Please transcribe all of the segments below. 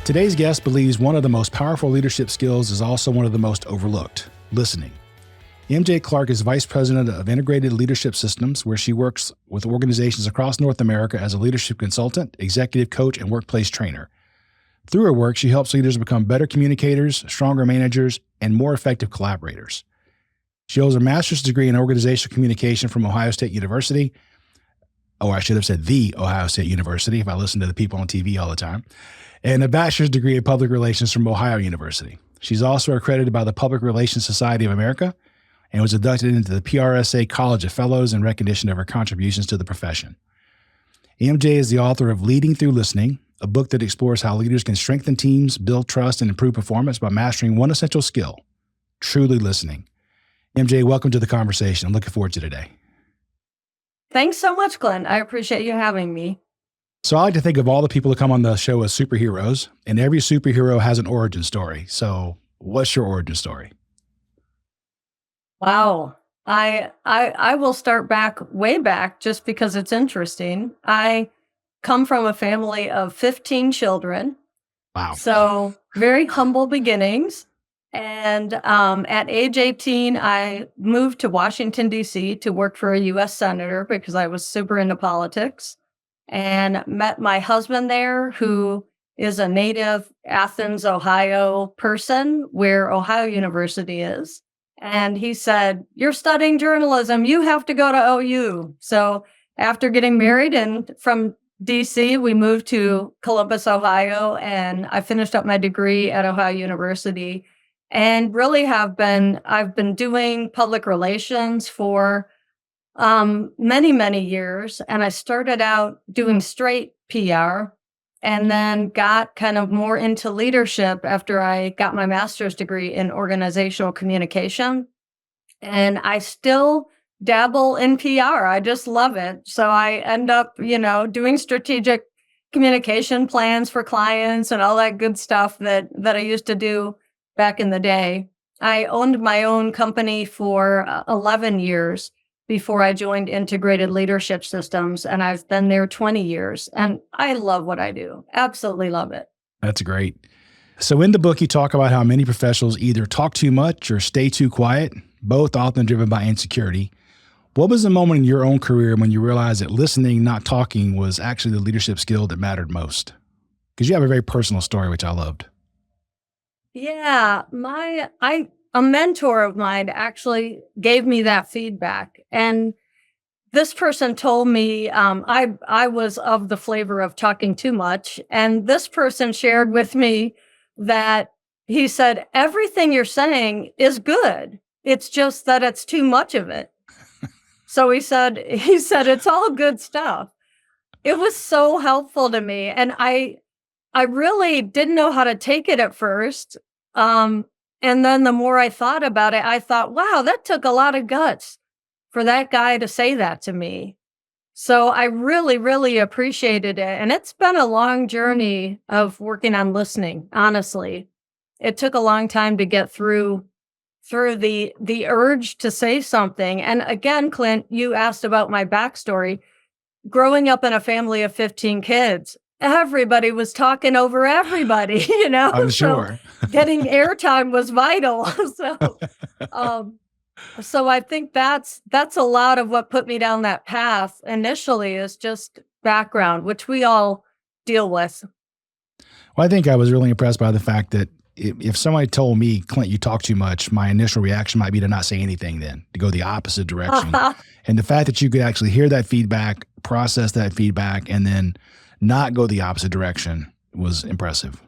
Today's guest believes one of the most powerful leadership skills is also one of the most overlooked: listening. MJ Clark is Vice President of Integrated Leadership Systems, where she works with organizations across North America as a leadership consultant, executive coach, and workplace trainer. Through her work, she helps leaders become better communicators, stronger managers, and more effective collaborators. She holds a master's degree in organizational communication from Ohio State University. Oh, I should have said the Ohio State University if I listen to the people on TV all the time. And a bachelor's degree in public relations from Ohio University. She's also accredited by the Public Relations Society of America and was inducted into the PRSA College of Fellows in recognition of her contributions to the profession. MJ is the author of Leading Through Listening, a book that explores how leaders can strengthen teams, build trust, and improve performance by mastering one essential skill: truly listening. MJ, welcome to the conversation. I'm looking forward to today. Thanks so much, Clint. I appreciate you having me. So I like to think of all the people who come on the show as superheroes, and every superhero has an origin story. So what's your origin story? Wow. I will start way back just because it's interesting. I come from a family of 15 children. Wow. So very humble beginnings. And at age 18, I moved to Washington, D.C. to work for a U.S. senator because I was super into politics, and met my husband there, who is a native Athens, Ohio person, where Ohio University is. And he said, "You're studying journalism. You have to go to OU." So after getting married and from DC, we moved to Columbus, Ohio, and I finished up my degree at Ohio University, and really I've been doing public relations for many, many years. And I started out doing straight PR and then got kind of more into leadership after I got my master's degree in organizational communication. And I still dabble in PR. I just love it. So I end up, doing strategic communication plans for clients and all that good stuff that I used to do back in the day. I owned my own company for 11 years before I joined Integrated Leadership Systems, and I've been there 20 years, and I love what I do. Absolutely love it. That's great. So in the book, you talk about how many professionals either talk too much or stay too quiet, both often driven by insecurity. What was the moment in your own career when you realized that listening, not talking, was actually the leadership skill that mattered most? Because you have a very personal story, which I loved. Yeah, a mentor of mine actually gave me that feedback. And this person told me I was of the flavor of talking too much. And this person shared with me that he said, "Everything you're saying is good. It's just that it's too much of it." So he said, "It's all good stuff." It was so helpful to me. And I really didn't know how to take it at first. And then the more I thought about it, I thought, wow, that took a lot of guts for that guy to say that to me. So I really, really appreciated it. And it's been a long journey of working on listening, honestly. It took a long time to get through the urge to say something. And again, Clint, you asked about my backstory. Growing up in a family of 15 kids, everybody was talking over everybody, I'm sure. So getting airtime was vital. So I think that's a lot of what put me down that path initially, is just background, which we all deal with. Well, I think I was really impressed by the fact that if somebody told me, "Clint, you talk too much," my initial reaction might be to not say anything then, to go the opposite direction. And the fact that you could actually hear that feedback, process that feedback, and then not go the opposite direction was impressive.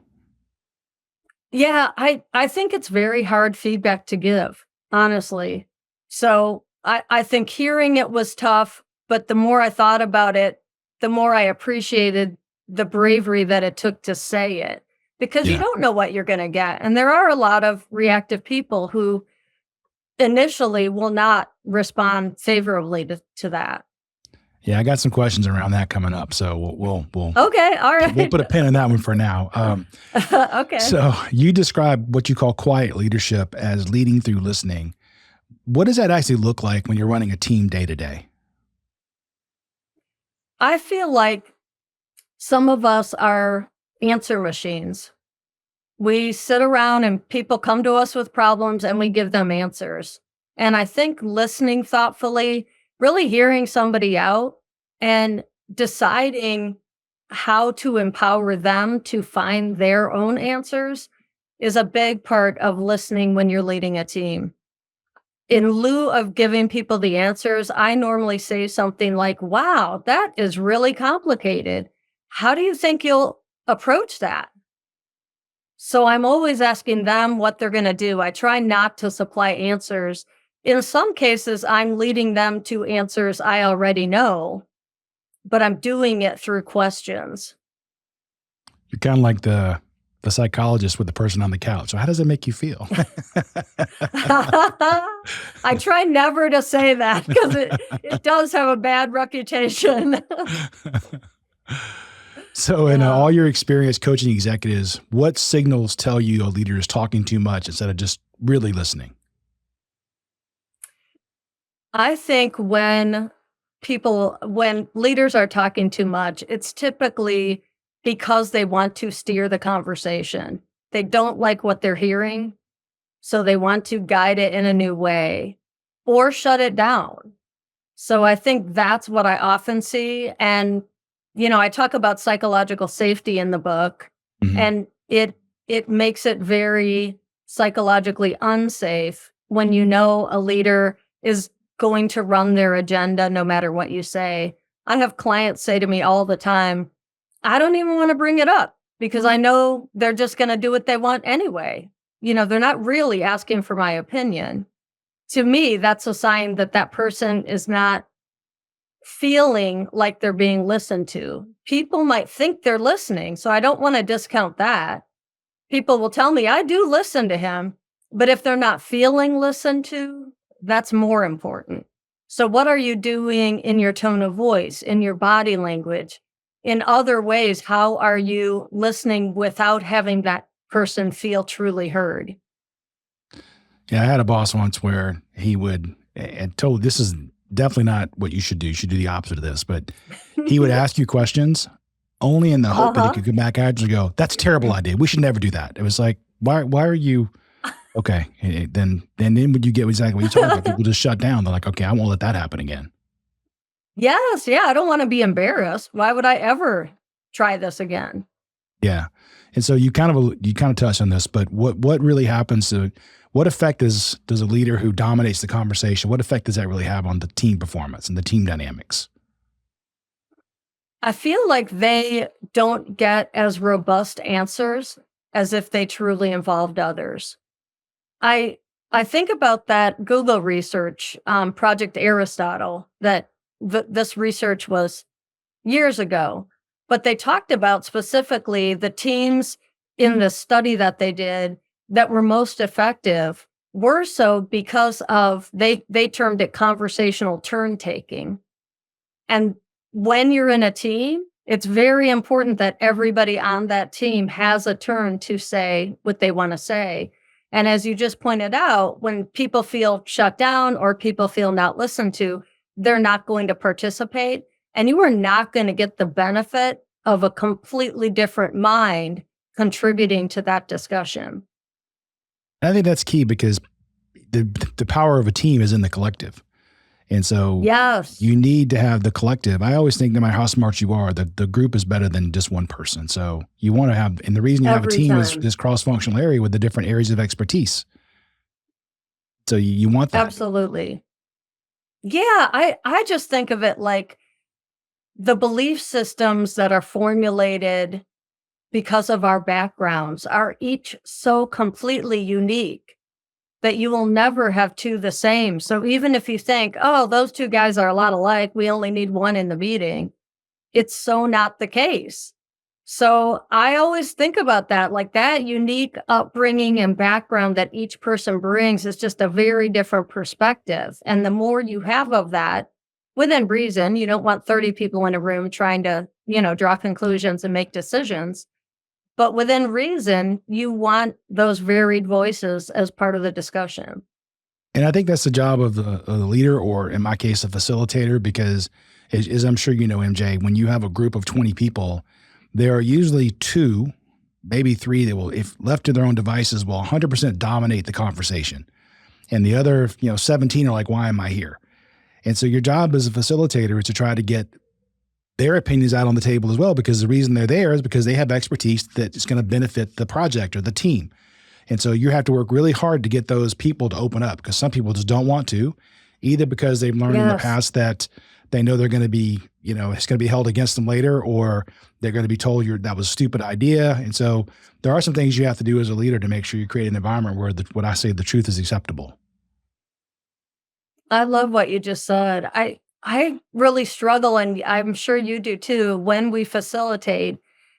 Yeah, I think it's very hard feedback to give, honestly. So I think hearing it was tough, but the more I thought about it, the more I appreciated the bravery that it took to say it, because you don't know what you're going to get. And there are a lot of reactive people who initially will not respond favorably to that. Yeah, I got some questions around that coming up, so we'll Okay, all right. we'll put a pin in that one for now. Okay. So you describe what you call quiet leadership as leading through listening. What does that actually look like when you're running a team day to day? I feel like some of us are answer machines. We sit around and people come to us with problems and we give them answers. And I think listening thoughtfully, really hearing somebody out and deciding how to empower them to find their own answers is a big part of listening when you're leading a team. In lieu of giving people the answers, I normally say something like, wow, that is really complicated. How do you think you'll approach that? So I'm always asking them what they're going to do. I try not to supply answers. In some cases, I'm leading them to answers I already know, but I'm doing it through questions. You're kind of like the psychologist with the person on the couch. So how does it make you feel? I try never to say that because it does have a bad reputation. So in Yeah. all your experience coaching executives, what signals tell you a leader is talking too much instead of just really listening? I think when leaders are talking too much, it's typically because they want to steer the conversation. They don't like what they're hearing, so they want to guide it in a new way or shut it down. So I think that's what I often see. And, I talk about psychological safety in the book, Mhm. and it makes it very psychologically unsafe when you know a leader is going to run their agenda no matter what you say. I have clients say to me all the time, I don't even want to bring it up because I know they're just going to do what they want anyway. They're not really asking for my opinion. To me, that's a sign that that person is not feeling like they're being listened to. People might think they're listening, so I don't want to discount that. People will tell me, I do listen to him, but if they're not feeling listened to, that's more important. So, what are you doing in your tone of voice, in your body language? In other ways, how are you listening without having that person feel truly heard? Yeah, I had a boss once where he would, and told this is definitely not what you should do. You should do the opposite of this. But he would ask you questions only in the hope that he Uh-huh. could come back at you and go, "That's a terrible idea. We should never do that." It was like, why are you okay? Then would you get exactly what you're talking about? People just shut down. They're like, okay, I won't let that happen again. Yes, yeah, I don't wanna be embarrassed. Why would I ever try this again? Yeah. And so you kind of touched on this, but what really happens to what effect does a leader who dominates the conversation, what effect does that really have on the team performance and the team dynamics? I feel like they don't get as robust answers as if they truly involved others. I I think about that Google research, Project Aristotle, that this research was years ago, but they talked about specifically the teams in the study that they did that were most effective were so because of they termed it conversational turn taking. And when you're in a team, it's very important that everybody on that team has a turn to say what they want to say. And as you just pointed out, when people feel shut down or people feel not listened to, they're not going to participate. And you are not going to get the benefit of a completely different mind contributing to that discussion. And I think that's key because the power of a team is in the collective. And so Yes, you need to have the collective. I always think no matter how smart you are, the group is better than just one person. So you want to have, and the reason you have a every team is time. this cross functional area with the different areas of expertise. So you want that. Absolutely. Yeah, I just think of it like the belief systems that are formulated because of our backgrounds are each so completely unique that you will never have two the same. So even if you think, oh, those two guys are a lot alike, we only need one in the meeting, it's so not the case. So I always think about that, like that unique upbringing and background that each person brings is just a very different perspective. And the more you have of that, within reason, you don't want 30 people in a room trying to, draw conclusions and make decisions. But within reason, you want those varied voices as part of the discussion. And I think that's the job of the leader, or in my case, a facilitator, because as I'm sure you know, MJ, when you have a group of 20 people, there are usually two, maybe 3 that will, if left to their own devices, will 100% dominate the conversation. And the other, 17 are like, why am I here? And so your job as a facilitator is to try to get their opinions out on the table as well, because the reason they're there is because they have expertise that is going to benefit the project or the team. And so you have to work really hard to get those people to open up, because some people just don't want to, either because they've learned in the past that they know they're going to be, it's going to be held against them later, or they're going to be told that was a stupid idea. And so there are some things you have to do as a leader to make sure you create an environment where what I say, the truth is acceptable. I love what you just said. I really struggle, and I'm sure you do too, when we facilitate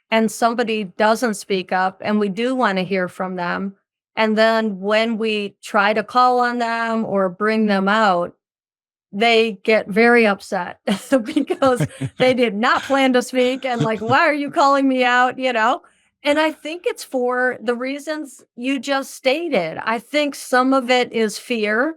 and somebody doesn't speak up and we do want to hear from them. And then when we try to call on them or bring them out, they get very upset because they did not plan to speak and like, why are you calling me out? And I think it's for the reasons you just stated. I think some of it is fear.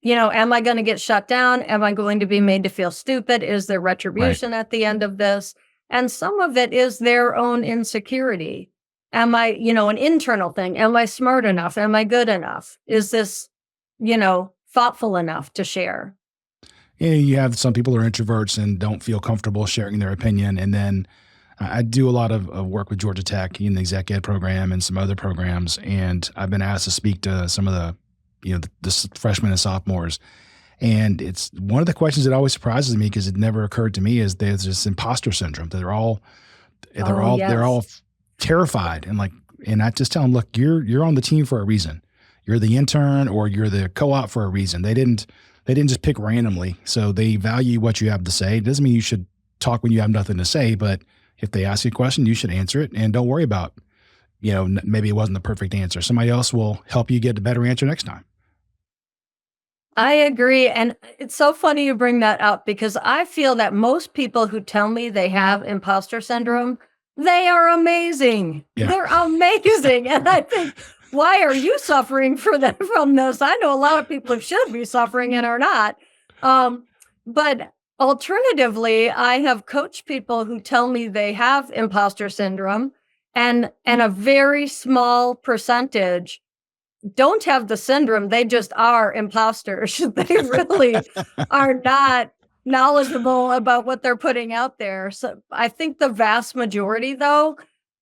Am I going to get shut down? Am I going to be made to feel stupid? Is there Right. retribution at the end of this? And some of it is their own insecurity. Am I, an internal thing? Am I smart enough? Am I good enough? Is this, thoughtful enough to share? You have some people who are introverts and don't feel comfortable sharing their opinion. And then I do a lot of work with Georgia Tech in the exec ed program and some other programs. And I've been asked to speak to some of the freshmen and sophomores. And it's one of the questions that always surprises me, because it never occurred to me, is there's this imposter syndrome that Oh, they're all yes. terrified. And I just tell them, look, you're on the team for a reason. You're the intern or you're the co-op for a reason. They didn't just pick randomly. So they value what you have to say. It doesn't mean you should talk when you have nothing to say, but if they ask you a question, you should answer it, and don't worry about, maybe it wasn't the perfect answer. Somebody else will help you get a better answer next time. I agree. And it's so funny you bring that up because I feel that most people who tell me they have imposter syndrome, they are amazing. Yeah. They're amazing. And I think, why are you suffering from this? I know a lot of people who should be suffering and are not. But alternatively, I have coached people who tell me they have imposter syndrome, and a very small percentage don't have the syndrome. They just are imposters. They really are not knowledgeable about what they're putting out there. So I think the vast majority, though,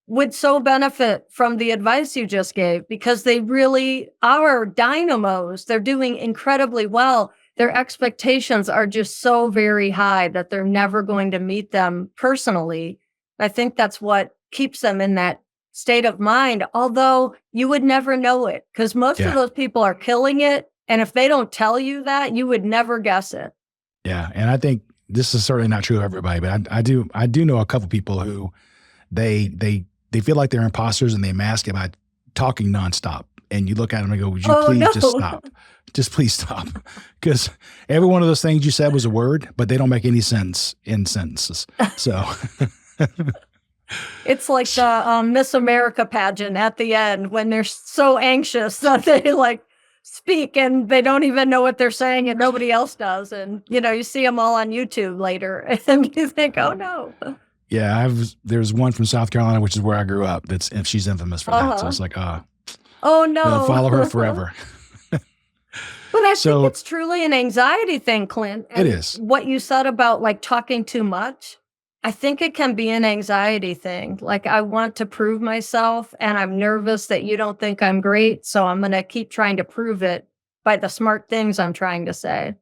would so benefit from the advice you just gave, because they really are dynamos. They're doing incredibly well. Their expectations are just so very high that they're never going to meet them personally. I think that's what keeps them in that state of mind, although you would never know it because most of Yeah. those people are killing it. And if they don't tell you that, you would never guess it. Yeah. And I think this is certainly not true of everybody, but I do know a couple people who they feel like they're imposters, and they mask it by talking nonstop. And you look at them and go, would you Oh, please just no. stop? Just please stop. Because every one of those things you said was a word, but they don't make any sense in sentences. So It's like the Miss America pageant at the end when they're so anxious that they like speak and they don't even know what they're saying and nobody else does. And, you see them all on YouTube later and you think, oh no. yeah, there's one from South Carolina, which is where I grew up. And she's infamous for that. So Uh-huh. it's like, Oh they'll follow her no. forever. But I think So it's truly an anxiety thing, Clint. it And is. what you said about like talking too much, I think it can be an anxiety thing. Like, I want to prove myself and I'm nervous that you don't think I'm great. So I'm going to keep trying to prove it by the smart things I'm trying to say.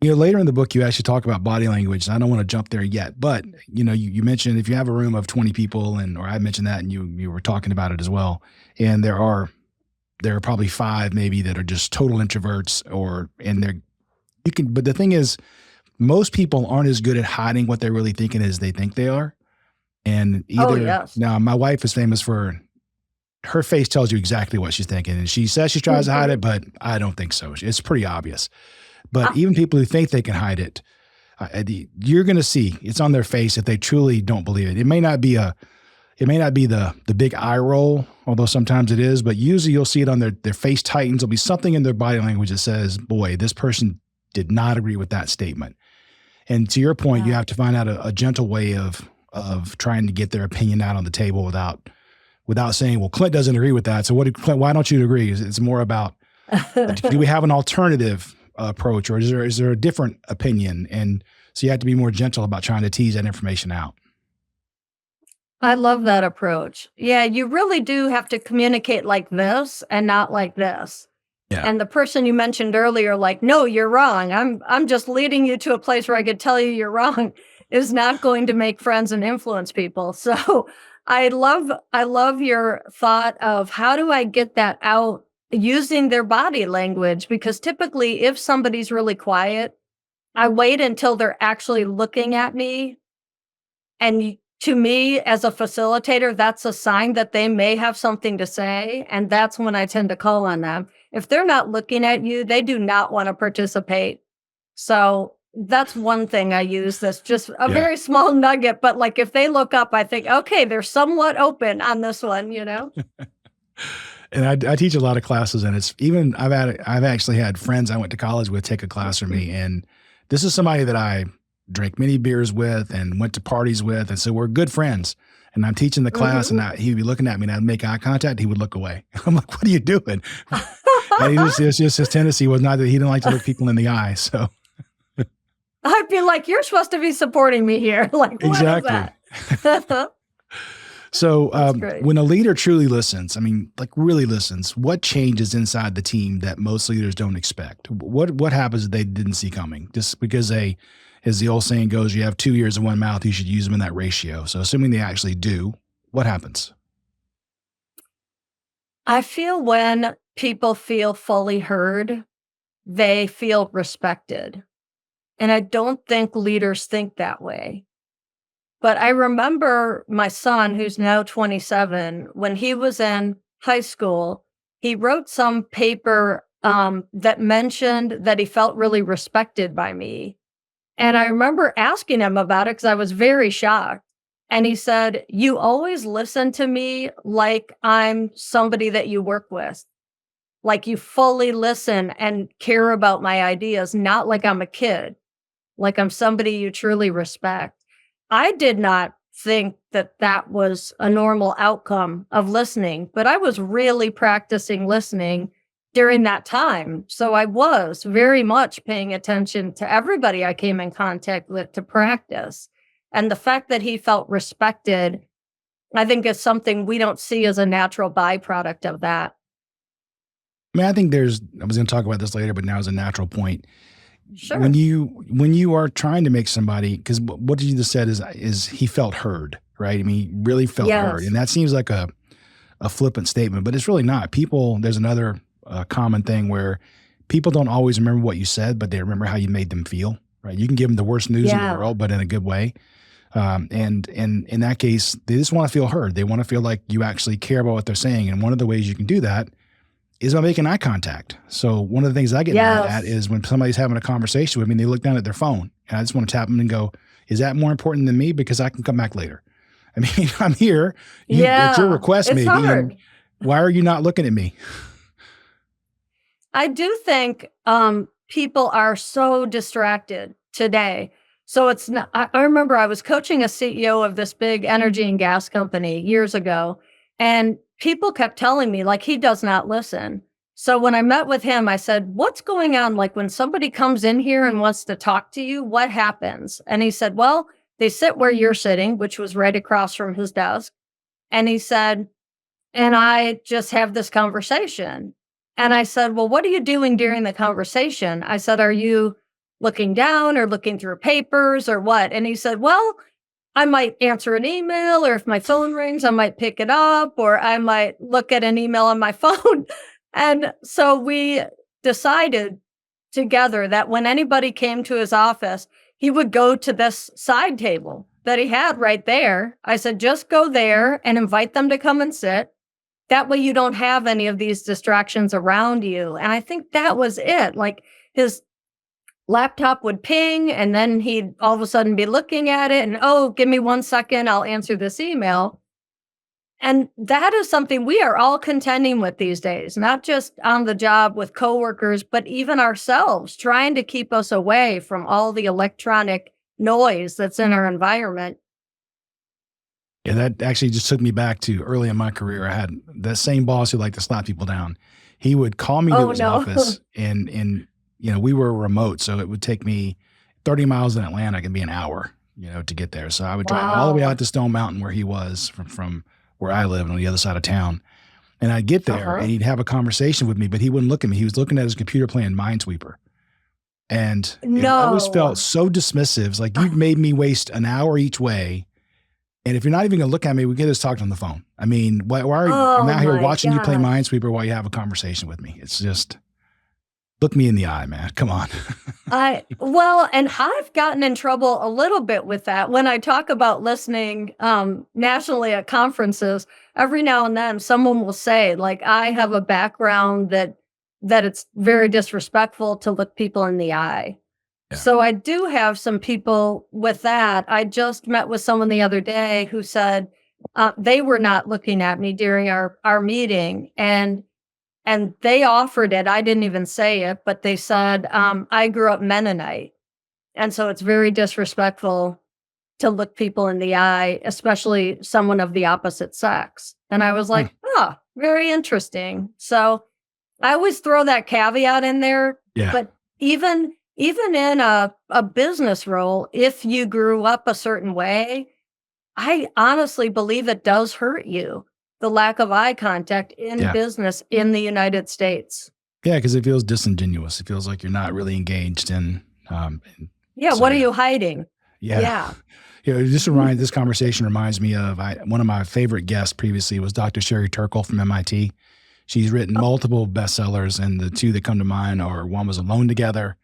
Later in the book, you actually talk about body language. And I don't want to jump there yet, but you mentioned if you have a room of 20 people, or I mentioned that, and you were talking about it as well. And there are probably 5 maybe that are just total introverts, but the thing is, most people aren't as good at hiding what they're really thinking as they think they are. And Oh, either yes. now, my wife is famous for her face tells you exactly what she's thinking. And she says she tries to hide it, but I don't think so. It's pretty obvious. But even people who think they can hide it, you're going to see it's on their face if they truly don't believe it. It may not be the big eye roll, although sometimes it is, but usually you'll see it on their face tightens. There'll be something in their body language that says, boy, this person did not agree with that statement. And to your point, you Yeah. have to find out a gentle way of trying to get their opinion out on the table without saying, well, Clint doesn't agree with that. So Clint, why don't you agree? It's more about, do we have an alternative approach, or is there a different opinion? And so you have to be more gentle about trying to tease that information out. I love that approach. Yeah, you really do have to communicate like this and not like this. Yeah. And the person you mentioned earlier, like, no, you're wrong. I'm just leading you to a place where I could tell you you're wrong, is not going to make friends and influence people. So I love your thought of how do I get that out using their body language? Because typically if somebody's really quiet, I wait until they're actually looking at me. And to me, as a facilitator, that's a sign that they may have something to say. And that's when I tend to call on them. If they're not looking at you, they do not want to participate. So that's one thing I use that's just a Yeah. very small nugget. But like if they look up, I think, okay, they're somewhat open on this one, you know? And I teach a lot of classes, and it's even I've actually had friends I went to college with take a class from me, and this is somebody that I drank many beers with and went to parties with, and so we're good friends. And I'm teaching the class, and he'd be looking at me, and I'd make eye contact. He would look away. I'm like, "What are you doing?" And it's just his tendency was not that he didn't like to look people in the eye. So I'd be like, you're supposed to be supporting me here. Like, what is exactly. that? So That's great. when a leader truly listens, I mean, like really listens, what changes inside the team that most leaders don't expect? What happens that they didn't see coming? Just because they, as the old saying goes, you have 2 ears and one mouth, you should use them in that ratio. So assuming they actually do, what happens? I feel when people feel fully heard, they feel respected. And I don't think leaders think that way. But I remember my son, who's now 27, when he was in high school, he wrote some paper that mentioned that he felt really respected by me. And I remember asking him about it because I was very shocked. And he said, you always listen to me like I'm somebody that you work with. Like you fully listen and care about my ideas, not like I'm a kid, like I'm somebody you truly respect. I did not think that that was a normal outcome of listening, but I was really practicing listening during that time. So I was very much paying attention to everybody I came in contact with to practice. And the fact that he felt respected, I think is something we don't see as a natural byproduct of that. I mean, I was going to talk about this later, but now is a natural point. Sure. When you are trying to make somebody, because what you just said is he felt heard, right? I mean, he really felt heard, Yes. and that seems like a flippant statement, but it's really not. People, there's another common thing where people don't always remember what you said, but they remember how you made them feel, right? You can give them the worst news in the Yeah. world, but in a good way. And in that case, they just want to feel heard. They want to feel like you actually care about what they're saying. And one of the ways you can do that is by making eye contact. So one of the things I get mad at Yes. is when somebody's having a conversation with me and they look down at their phone, and I just want to tap them and go, is that more important than me? Because I can come back later. I mean, I'm here. It's your Yeah. request It's maybe. And hard. why are you not looking at me? I do think people are so distracted today. So it's not, I remember I was coaching a CEO of this big energy and gas company years ago, and people kept telling me, like, he does not listen. So when I met with him, I said, what's going on? Like, when somebody comes in here and wants to talk to you, what happens? And he said, well, they sit where you're sitting, which was right across from his desk. And he said, and I just have this conversation. And I said, well, what are you doing during the conversation? I said, are you looking down or looking through papers or what? And he said, well, I might answer an email, or if my phone rings, I might pick it up, or I might look at an email on my phone. And so we decided together that when anybody came to his office, he would go to this side table that he had right there. I said, just go there and invite them to come and sit. That way you don't have any of these distractions around you. And I think that was it. Like his laptop would ping and then he'd all of a sudden be looking at it and, oh, give me 1 second, I'll answer this email. And that is something we are all contending with these days, not just on the job with coworkers, but even ourselves, trying to keep us away from all the electronic noise that's in our environment. Yeah, that actually just took me back to early in my career. I had that same boss who liked to slap people down. He would call me to Oh his no. office and we were remote, so it would take me 30 miles in Atlanta, it can be an hour, to get there. So I would drive all the way out Wow. to Stone Mountain where he was from where I live on the other side of town. And I'd get there and Uh-huh. he'd have a conversation with me, but he wouldn't look at me. He was looking at his computer playing Minesweeper. And it always felt No. so dismissive. It's like you've made me waste an hour each way. And if you're not even gonna look at me, we can just talk on the phone. I mean, I'm Oh out here my watching you play gosh. Minesweeper while you have a conversation with me. It's just look me in the eye, man. Come on. And I've gotten in trouble a little bit with that. When I talk about listening nationally at conferences, every now and then someone will say, like, I have a background that it's very disrespectful to look people in the eye. Yeah. So I do have some people with that. I just met with someone the other day who said they were not looking at me during our meeting, and they offered it. I didn't even say it, but they said, I grew up Mennonite. And so it's very disrespectful to look people in the eye, especially someone of the opposite sex. And I was Hmm. like, oh, very interesting. So I always throw that caveat in there. Yeah. But even in a business role, if you grew up a certain way, I honestly believe it does hurt you, the lack of eye contact in Yeah. business in the United States. Yeah, because it feels disingenuous. It feels like you're not really engaged Yeah, so what are yeah. you hiding? Yeah. Yeah. This conversation reminds me of one of my favorite guests previously was Dr. Sherry Turkle from MIT. She's written multiple bestsellers, and the two that come to mind are one was Alone Together,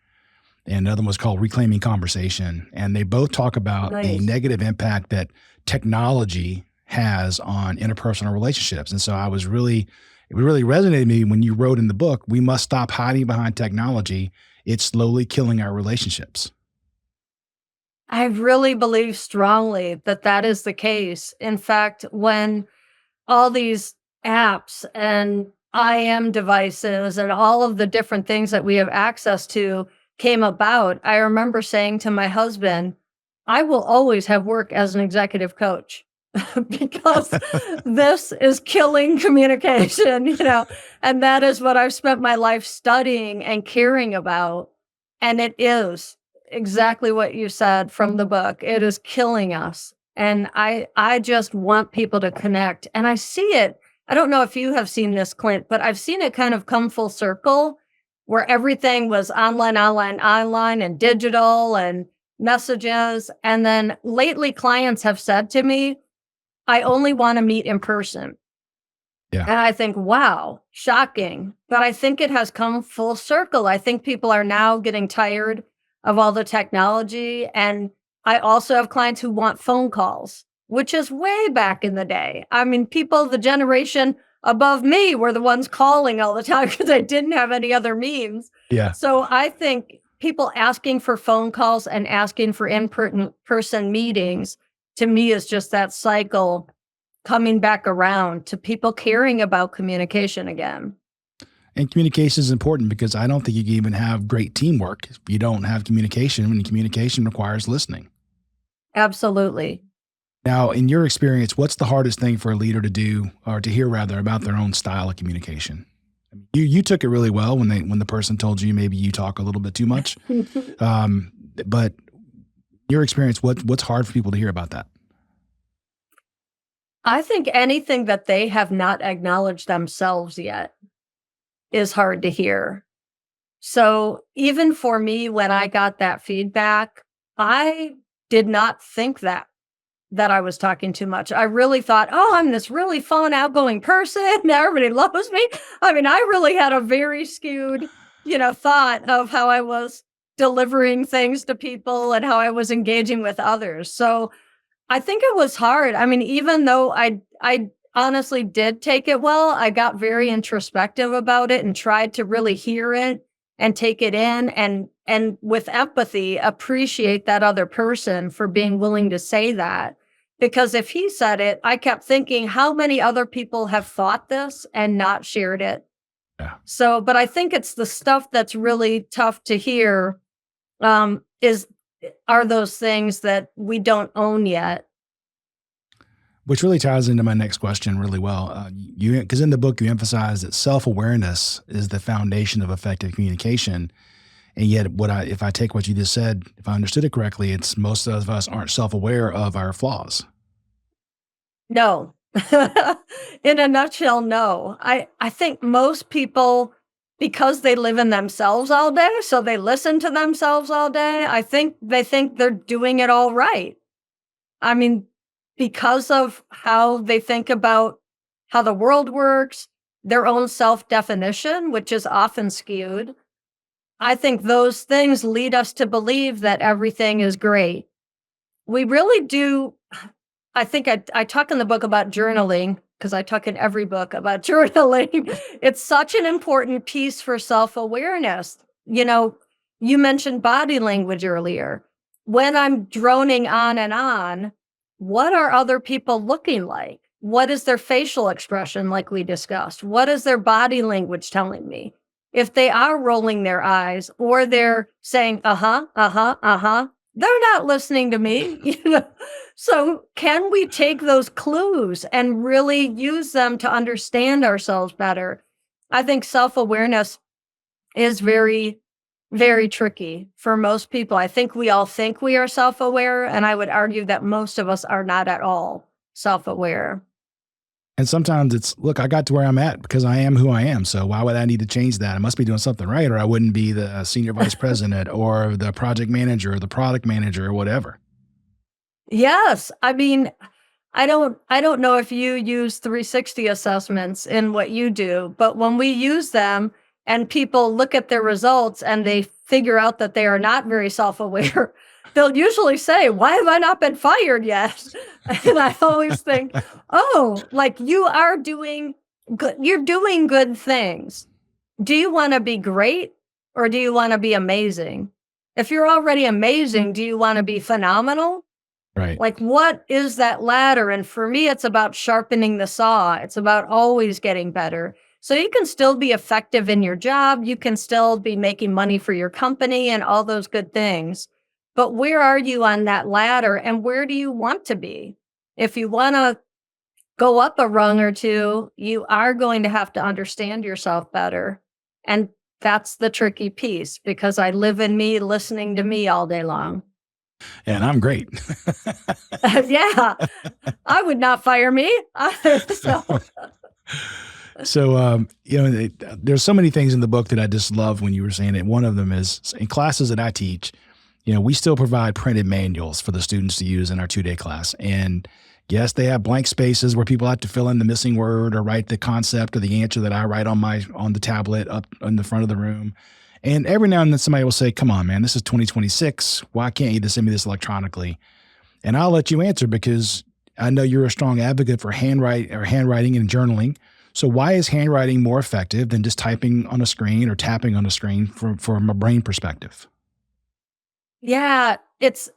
and another one was called Reclaiming Conversation. And they both talk about the Nice. negative impact that technology has on interpersonal relationships. And so it really resonated with me when you wrote in the book, we must stop hiding behind technology. It's slowly killing our relationships. I really believe strongly that that is the case. In fact, when all these apps and IM devices and all of the different things that we have access to came about, I remember saying to my husband, I will always have work as an executive coach because this is killing communication, and that is what I've spent my life studying and caring about. And it is exactly what you said from the book. It is killing us. And I just want people to connect. And I see it. I don't know if you have seen this, Clint, but I've seen it kind of come full circle where everything was online, online, online, and digital and messages. And then lately, clients have said to me, I only want to meet in person. Yeah. And I think, wow, shocking. But I think it has come full circle. I think people are now getting tired of all the technology. And I also have clients who want phone calls, which is way back in the day. I mean, people, the generation above me were the ones calling all the time because they didn't have any other means. Yeah. So I think people asking for phone calls and asking for in person meetings to me is just that cycle coming back around to people caring about communication again. And communication is important because I don't think you can even have great teamwork if you don't have communication, and communication requires listening. Absolutely. Now, in your experience, what's the hardest thing for a leader to do or to hear rather about their own style of communication? You took it really well when the person told you maybe you talk a little bit too much. But your experience, what's hard for people to hear about that? I think anything that they have not acknowledged themselves yet is hard to hear. So even for me, when I got that feedback, I did not think that I was talking too much. I really thought, oh, I'm this really fun, outgoing person. Everybody loves me. I mean, I really had a very skewed, thought of how I was delivering things to people and how I was engaging with others. So I think it was hard. I mean, even though I honestly did take it well, I got very introspective about it and tried to really hear it and take it in and with empathy appreciate that other person for being willing to say that. Because if he said it, I kept thinking how many other people have thought this and not shared it. Yeah. So, but I think it's the stuff that's really tough to hear is are those things that we don't own yet. Which really ties into my next question really well. Because in the book you emphasize that self-awareness is the foundation of effective communication, and yet if I take what you just said, if I understood it correctly, it's most of us aren't self-aware of our flaws. No. In a nutshell, no. I think most people, because they live in themselves all day, so they listen to themselves all day, I think they think they're doing it all right. I mean, because of how they think about how the world works, their own self-definition, which is often skewed, I think those things lead us to believe that everything is great. We really do. I think I talk in the book about journaling because I talk in every book about journaling. It's such an important piece for self awareness. You mentioned body language earlier. When I'm droning on, what are other people looking like? What is their facial expression, like we discussed? What is their body language telling me? If they are rolling their eyes or they're saying, they're not listening to me. So, can we take those clues and really use them to understand ourselves better? I think self awareness is very, very tricky for most people. I think we all think we are self aware, and I would argue that most of us are not at all self aware. And sometimes it's, look, I got to where I'm at because I am who I am. So why would I need to change that? I must be doing something right, or I wouldn't be the senior vice president or the project manager or the product manager or whatever. Yes. I mean, I don't know if you use 360 assessments in what you do, but when we use them and people look at their results and they figure out that they are not very self-aware, they'll usually say, "Why have I not been fired yet?" And I always think, "Oh, like you are doing good, you're doing good things. Do you want to be great or do you want to be amazing? If you're already amazing, do you want to be phenomenal? Right. Like, what is that ladder?" And for me, it's about sharpening the saw. It's about always getting better. So you can still be effective in your job. You can still be making money for your company and all those good things. But where are you on that ladder and where do you want to be? If you want to go up a rung or two, you are going to have to understand yourself better. And that's the tricky piece because I live in me listening to me all day long. And I'm great. Yeah, I would not fire me. So, There's so many things in the book that I just love when you were saying it. One of them is in classes that I teach, we still provide printed manuals for the students to use in our 2-day class. And yes, they have blank spaces where people have to fill in the missing word or write the concept or the answer that I write on the tablet up in the front of the room. And every now and then somebody will say, "Come on, man, this is 2026. Why can't you just send me this electronically?" And I'll let you answer because I know you're a strong advocate for handwriting and journaling. So why is handwriting more effective than just typing on a screen or tapping on a screen from a brain perspective? yeah, it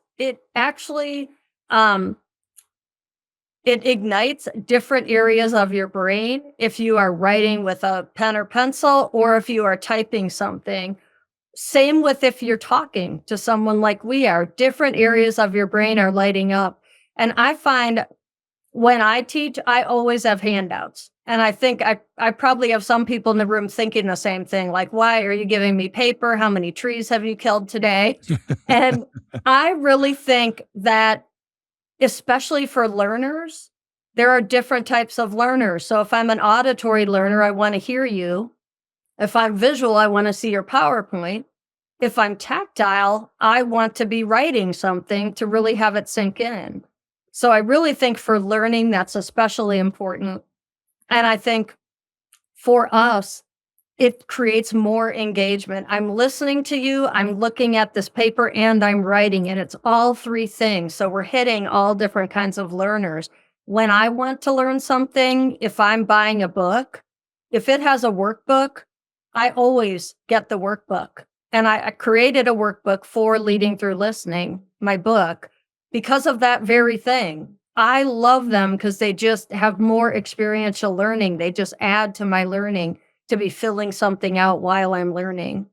actually um it ignites different areas of your brain if you are writing with a pen or pencil or if you are typing something. Same with if you're talking to someone like we are, different areas of your brain are lighting up. And I find when I teach, I always have handouts. And I think I probably have some people in the room thinking the same thing, like, "Why are you giving me paper? How many trees have you killed today?" And I really think that, especially for learners, there are different types of learners. So if I'm an auditory learner, I want to hear you. If I'm visual, I want to see your PowerPoint. If I'm tactile, I want to be writing something to really have it sink in. So I really think for learning, that's especially important. And I think for us, it creates more engagement. I'm listening to you, I'm looking at this paper, and I'm writing it. It's all three things. So we're hitting all different kinds of learners. When I want to learn something, if I'm buying a book, if it has a workbook, I always get the workbook. And I created a workbook for Leading Through Listening, my book, because of that very thing. I love them because they just have more experiential learning. They just add to my learning to be filling something out while I'm learning.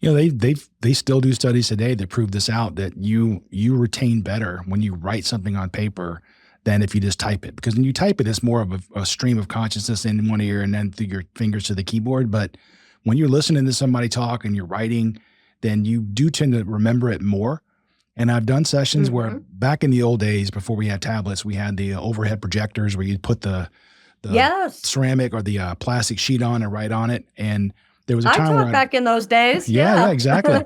They still do studies today that prove this out, that you retain better when you write something on paper than if you just type it. Because when you type it, it's more of a stream of consciousness in one ear and then through your fingers to the keyboard. But when you're listening to somebody talk and you're writing, then you do tend to remember it more. And I've done sessions where back in the old days, before we had tablets, we had the overhead projectors where you'd put the Yes. ceramic or the plastic sheet on and write on it. And there was a I time taught where back in those days. yeah, exactly.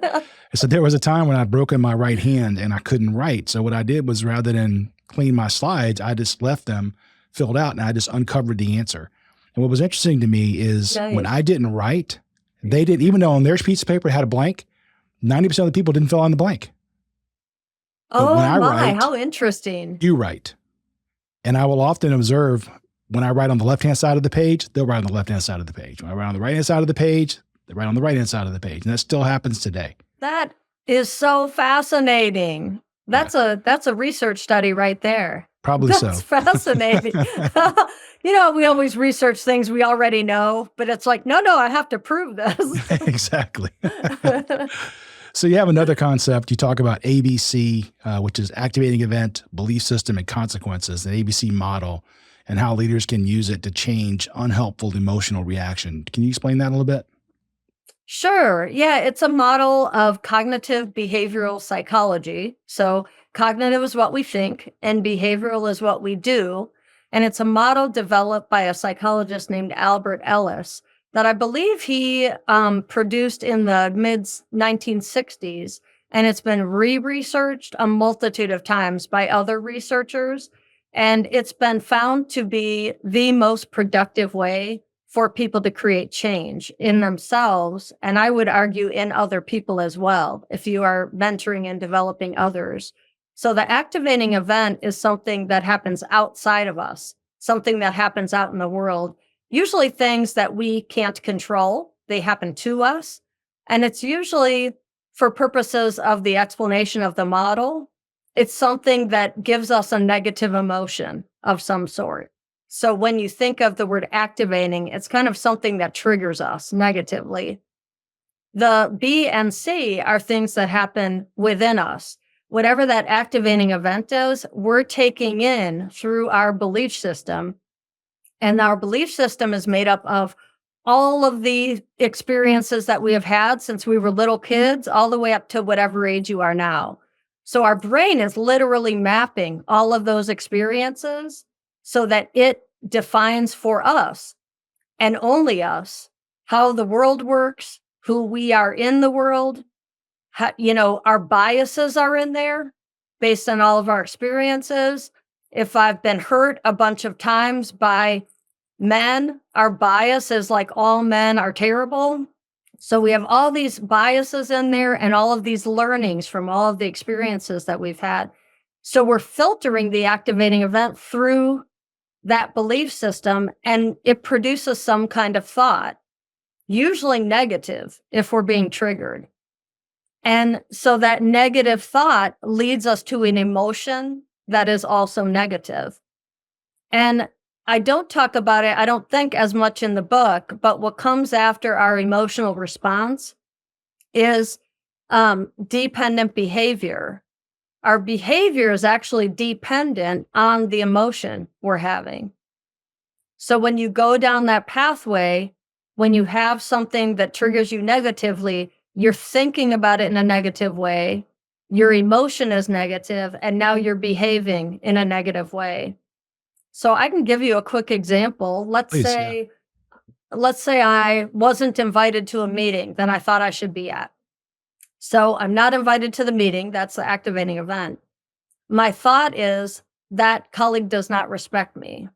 So there was a time when I'd broken my right hand and I couldn't write. So what I did was, rather than clean my slides, I just left them filled out and I just uncovered the answer. And what was interesting to me is when I didn't write, they didn't, even though on their piece of paper it had a blank, 90% of the people didn't fill in the blank. But when I write, how interesting. You write. And I will often observe when I write on the left-hand side of the page, they'll write on the left-hand side of the page. When I write on the right-hand side of the page, they write on the right-hand side of the page. And that still happens today. That is so fascinating. That's a research study right there. Probably so. That's fascinating. We always research things we already know, but it's like, no, I have to prove this. Exactly. So you have another concept. You talk about ABC, which is activating event, belief system, and consequences, an ABC model, and how leaders can use it to change unhelpful emotional reaction. Can you explain that a little bit? Sure. Yeah, it's a model of cognitive behavioral psychology. So cognitive is what we think and behavioral is what we do. And it's a model developed by a psychologist named Albert Ellis that I believe he produced in the mid 1960s. And it's been re-researched a multitude of times by other researchers. And it's been found to be the most productive way for people to create change in themselves. And I would argue in other people as well, if you are mentoring and developing others. So the activating event is something that happens outside of us, something that happens out in the world, usually things that we can't control. They happen to us. And it's usually, for purposes of the explanation of the model, it's something that gives us a negative emotion of some sort. So when you think of the word activating, it's kind of something that triggers us negatively. The B and C are things that happen within us. Whatever that activating event is, we're taking in through our belief system. And our belief system is made up of all of the experiences that we have had since we were little kids, all the way up to whatever age you are now. So our brain is literally mapping all of those experiences so that it defines for us and only us how the world works, who we are in the world. How, our biases are in there based on all of our experiences. If I've been hurt a bunch of times by men, our bias is like all men are terrible. So we have all these biases in there and all of these learnings from all of the experiences that we've had. So we're filtering the activating event through that belief system, and it produces some kind of thought, usually negative if we're being triggered. And so that negative thought leads us to an emotion that is also negative. And I don't talk about it, I don't think, as much in the book, but what comes after our emotional response is dependent behavior. Our behavior is actually dependent on the emotion we're having. So when you go down that pathway, when you have something that triggers you negatively, you're thinking about it in a negative way, your emotion is negative, and now you're behaving in a negative way. So I can give you a quick example. Let's say I wasn't invited to a meeting that I thought I should be at. So I'm not invited to the meeting. That's the activating event. My thought is that colleague does not respect me.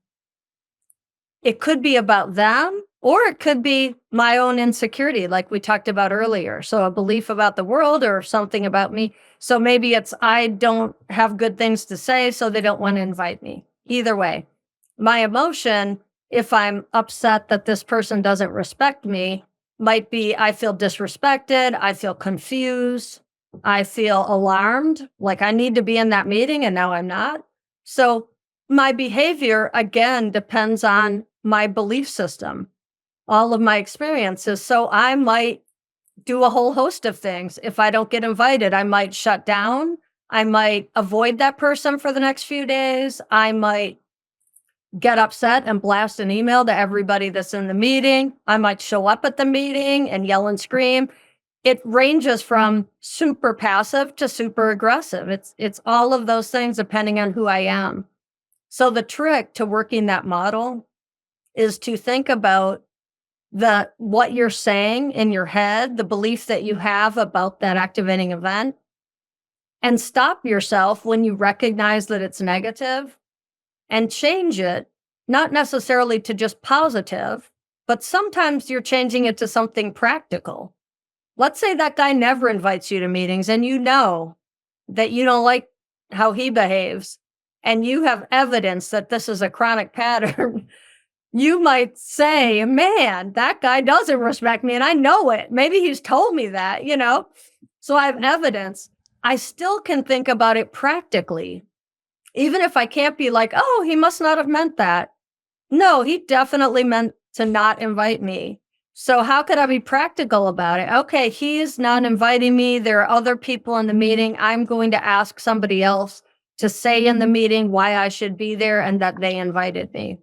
It could be about them, or it could be my own insecurity, like we talked about earlier. So a belief about the world or something about me. So maybe it's I don't have good things to say, so they don't want to invite me. Either way, my emotion, if I'm upset that this person doesn't respect me, might be I feel disrespected, I feel confused, I feel alarmed, like I need to be in that meeting and now I'm not. So my behavior, again, depends on my belief system, all of my experiences. So I might do a whole host of things. If I don't get invited, I might shut down. I might avoid that person for the next few days. I might get upset and blast an email to everybody that's in the meeting. I might show up at the meeting and yell and scream. It ranges from super passive to super aggressive. It's all of those things depending on who I am. So the trick to working that model is to think about what you're saying in your head, the belief that you have about that activating event, and stop yourself when you recognize that it's negative and change it, not necessarily to just positive, but sometimes you're changing it to something practical. Let's say that guy never invites you to meetings and you know that you don't like how he behaves and you have evidence that this is a chronic pattern. You might say, man, that guy doesn't respect me and I know it. Maybe he's told me that, So I have evidence. I still can think about it practically. Even if I can't be like, oh, he must not have meant that. No, he definitely meant to not invite me. So how could I be practical about it? Okay, he's not inviting me. There are other people in the meeting. I'm going to ask somebody else to say in the meeting why I should be there and that they invited me.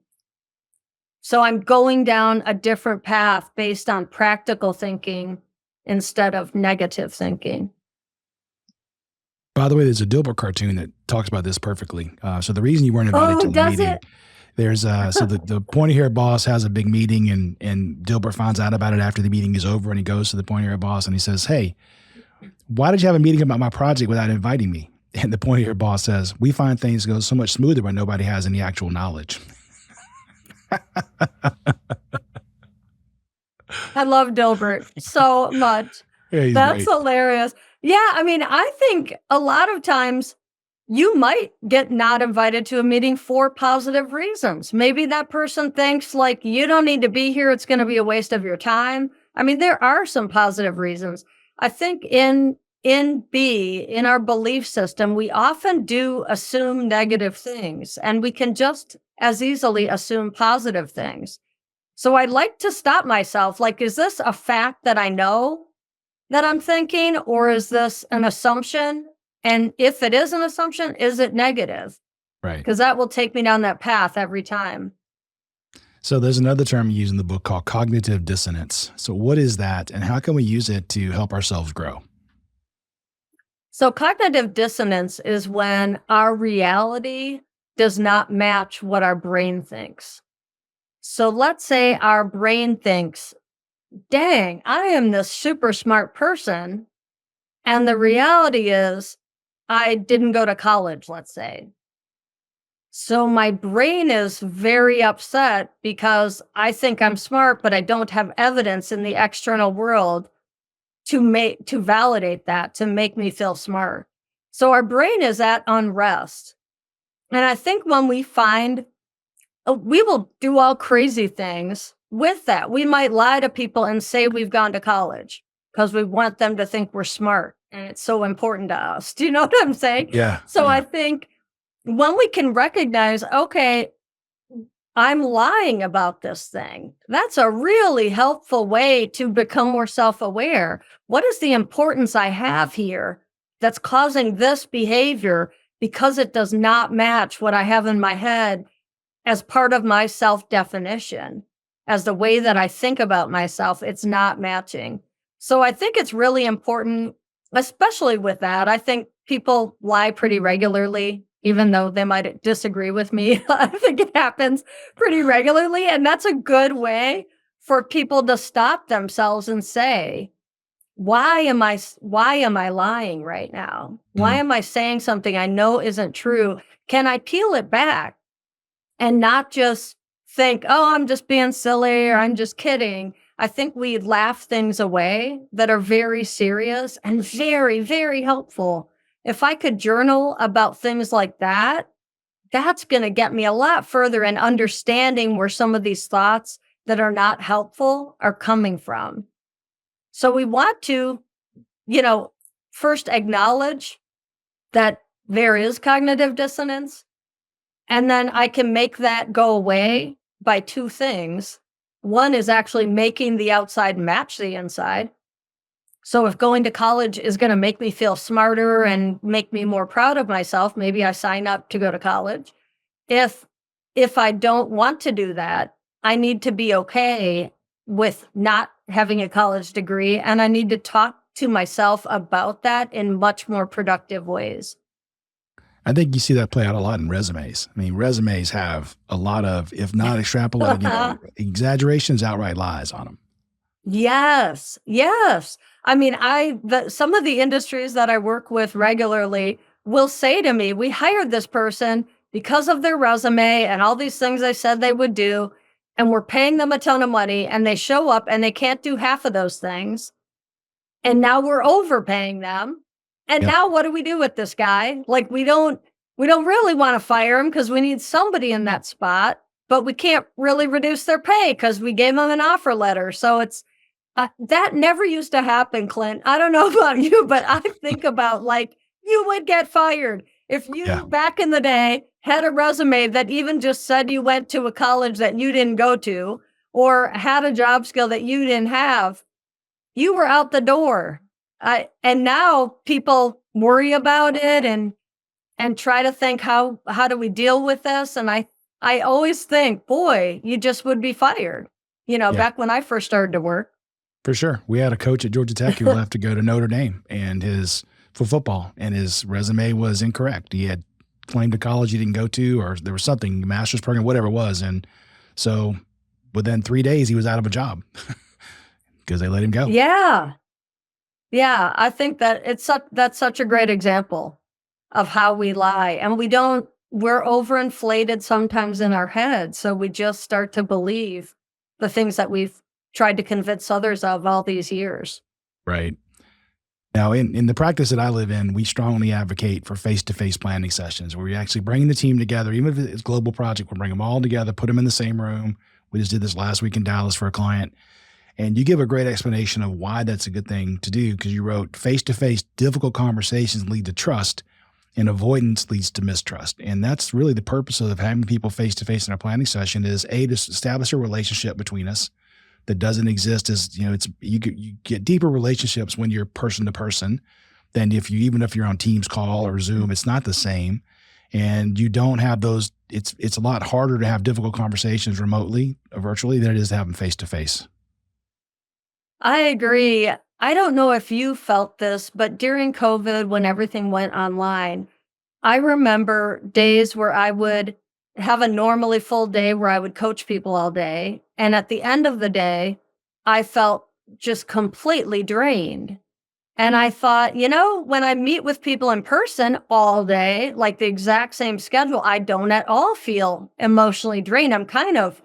So I'm going down a different path based on practical thinking instead of negative thinking. By the way, there's a Dilbert cartoon that talks about this perfectly. So the reason you weren't invited to the meeting, there's so the pointy-haired boss has a big meeting, and Dilbert finds out about it after the meeting is over, and he goes to the pointy-haired boss and he says, "Hey, why did you have a meeting about my project without inviting me?" And the pointy-haired boss says, "We find things go so much smoother when nobody has any actual knowledge." I love Dilbert so much. Yeah, That's great. hilarious. Yeah, I mean, I think a lot of times you might get not invited to a meeting for positive reasons. Maybe that person thinks like you don't need to be here. It's going to be a waste of your time. I mean, there are some positive reasons. I think in our belief system, we often do assume negative things and we can just as easily assume positive things. So I'd like to stop myself. Like, is this a fact that I know that I'm thinking, or is this an assumption? And if it is an assumption, is it negative? Right. Because that will take me down that path every time. So there's another term you use in the book called cognitive dissonance. So what is that, and how can we use it to help ourselves grow? So cognitive dissonance is when our reality does not match what our brain thinks. So let's say our brain thinks, dang, I am this super smart person. And the reality is, I didn't go to college, let's say. So my brain is very upset because I think I'm smart, but I don't have evidence in the external world to validate that, to make me feel smart. So our brain is at unrest. And I think when we find we will do all crazy things with that. We might lie to people and say we've gone to college because we want them to think we're smart and it's so important to us. Do you know what I'm saying? Yeah. So I think when we can recognize, okay, I'm lying about this thing, that's a really helpful way to become more self-aware. What is the importance I have here that's causing this behavior because it does not match what I have in my head as part of my self-definition, as the way that I think about myself, it's not matching. So I think it's really important, especially with that. I think people lie pretty regularly, even though they might disagree with me. I think it happens pretty regularly. And that's a good way for people to stop themselves and say, why am I lying right now? Why am I saying something I know isn't true? Can I peel it back? And not just think, oh, I'm just being silly or I'm just kidding. I think we laugh things away that are very serious and very, very helpful. If I could journal about things like that, that's going to get me a lot further in understanding where some of these thoughts that are not helpful are coming from. So we want to, first acknowledge that there is cognitive dissonance. And then I can make that go away by two things. One is actually making the outside match the inside. So if going to college is going to make me feel smarter and make me more proud of myself, maybe I sign up to go to college. If if I don't want to do that, I need to be okay with not having a college degree, and I need to talk to myself about that in much more productive ways. I think you see that play out a lot in resumes. I mean, resumes have a lot of, if not extrapolated, exaggerations, outright lies on them. Yes, yes. I mean, some of the industries that I work with regularly will say to me, "We hired this person because of their resume and all these things they said they would do, and we're paying them a ton of money, and they show up and they can't do half of those things, and now we're overpaying them. And Yep. now what do we do with this guy? Like we don't really want to fire him because we need somebody in that spot, but we can't really reduce their pay because we gave them an offer letter." So it's that never used to happen, Clint. I don't know about you, but I think about like you would get fired if Yeah. you back in the day had a resume that even just said you went to a college that you didn't go to or had a job skill that you didn't have. You were out the door. And now people worry about it and try to think how do we deal with this? And I always think, boy, you just would be fired. Yeah. Back when I first started to work. For sure. We had a coach at Georgia Tech who left to go to Notre Dame and for football, and his resume was incorrect. He had claimed a college he didn't go to, or there was something, master's program, whatever it was. And so within 3 days, he was out of a job because they let him go. Yeah. Yeah, I think that that's such a great example of how we lie. And we're overinflated sometimes in our heads. So we just start to believe the things that we've tried to convince others of all these years. Right. Now, in the practice that I live in, we strongly advocate for face-to-face planning sessions where we actually bring the team together. Even if it's a global project, we'll bring them all together, put them in the same room. We just did this last week in Dallas for a client. And you give a great explanation of why that's a good thing to do, because you wrote face-to-face difficult conversations lead to trust and avoidance leads to mistrust. And that's really the purpose of having people face-to-face in a planning session is A, to establish a relationship between us that doesn't exist as, you get deeper relationships when you're person to person than even if you're on Teams call or Zoom, it's not the same. And you don't have those, it's a lot harder to have difficult conversations remotely or virtually than it is to have them face-to-face. I agree. I don't know if you felt this, but during COVID, when everything went online, I remember days where I would have a normally full day where I would coach people all day. And at the end of the day, I felt just completely drained. And I thought, when I meet with people in person all day, like the exact same schedule, I don't at all feel emotionally drained. I'm kind of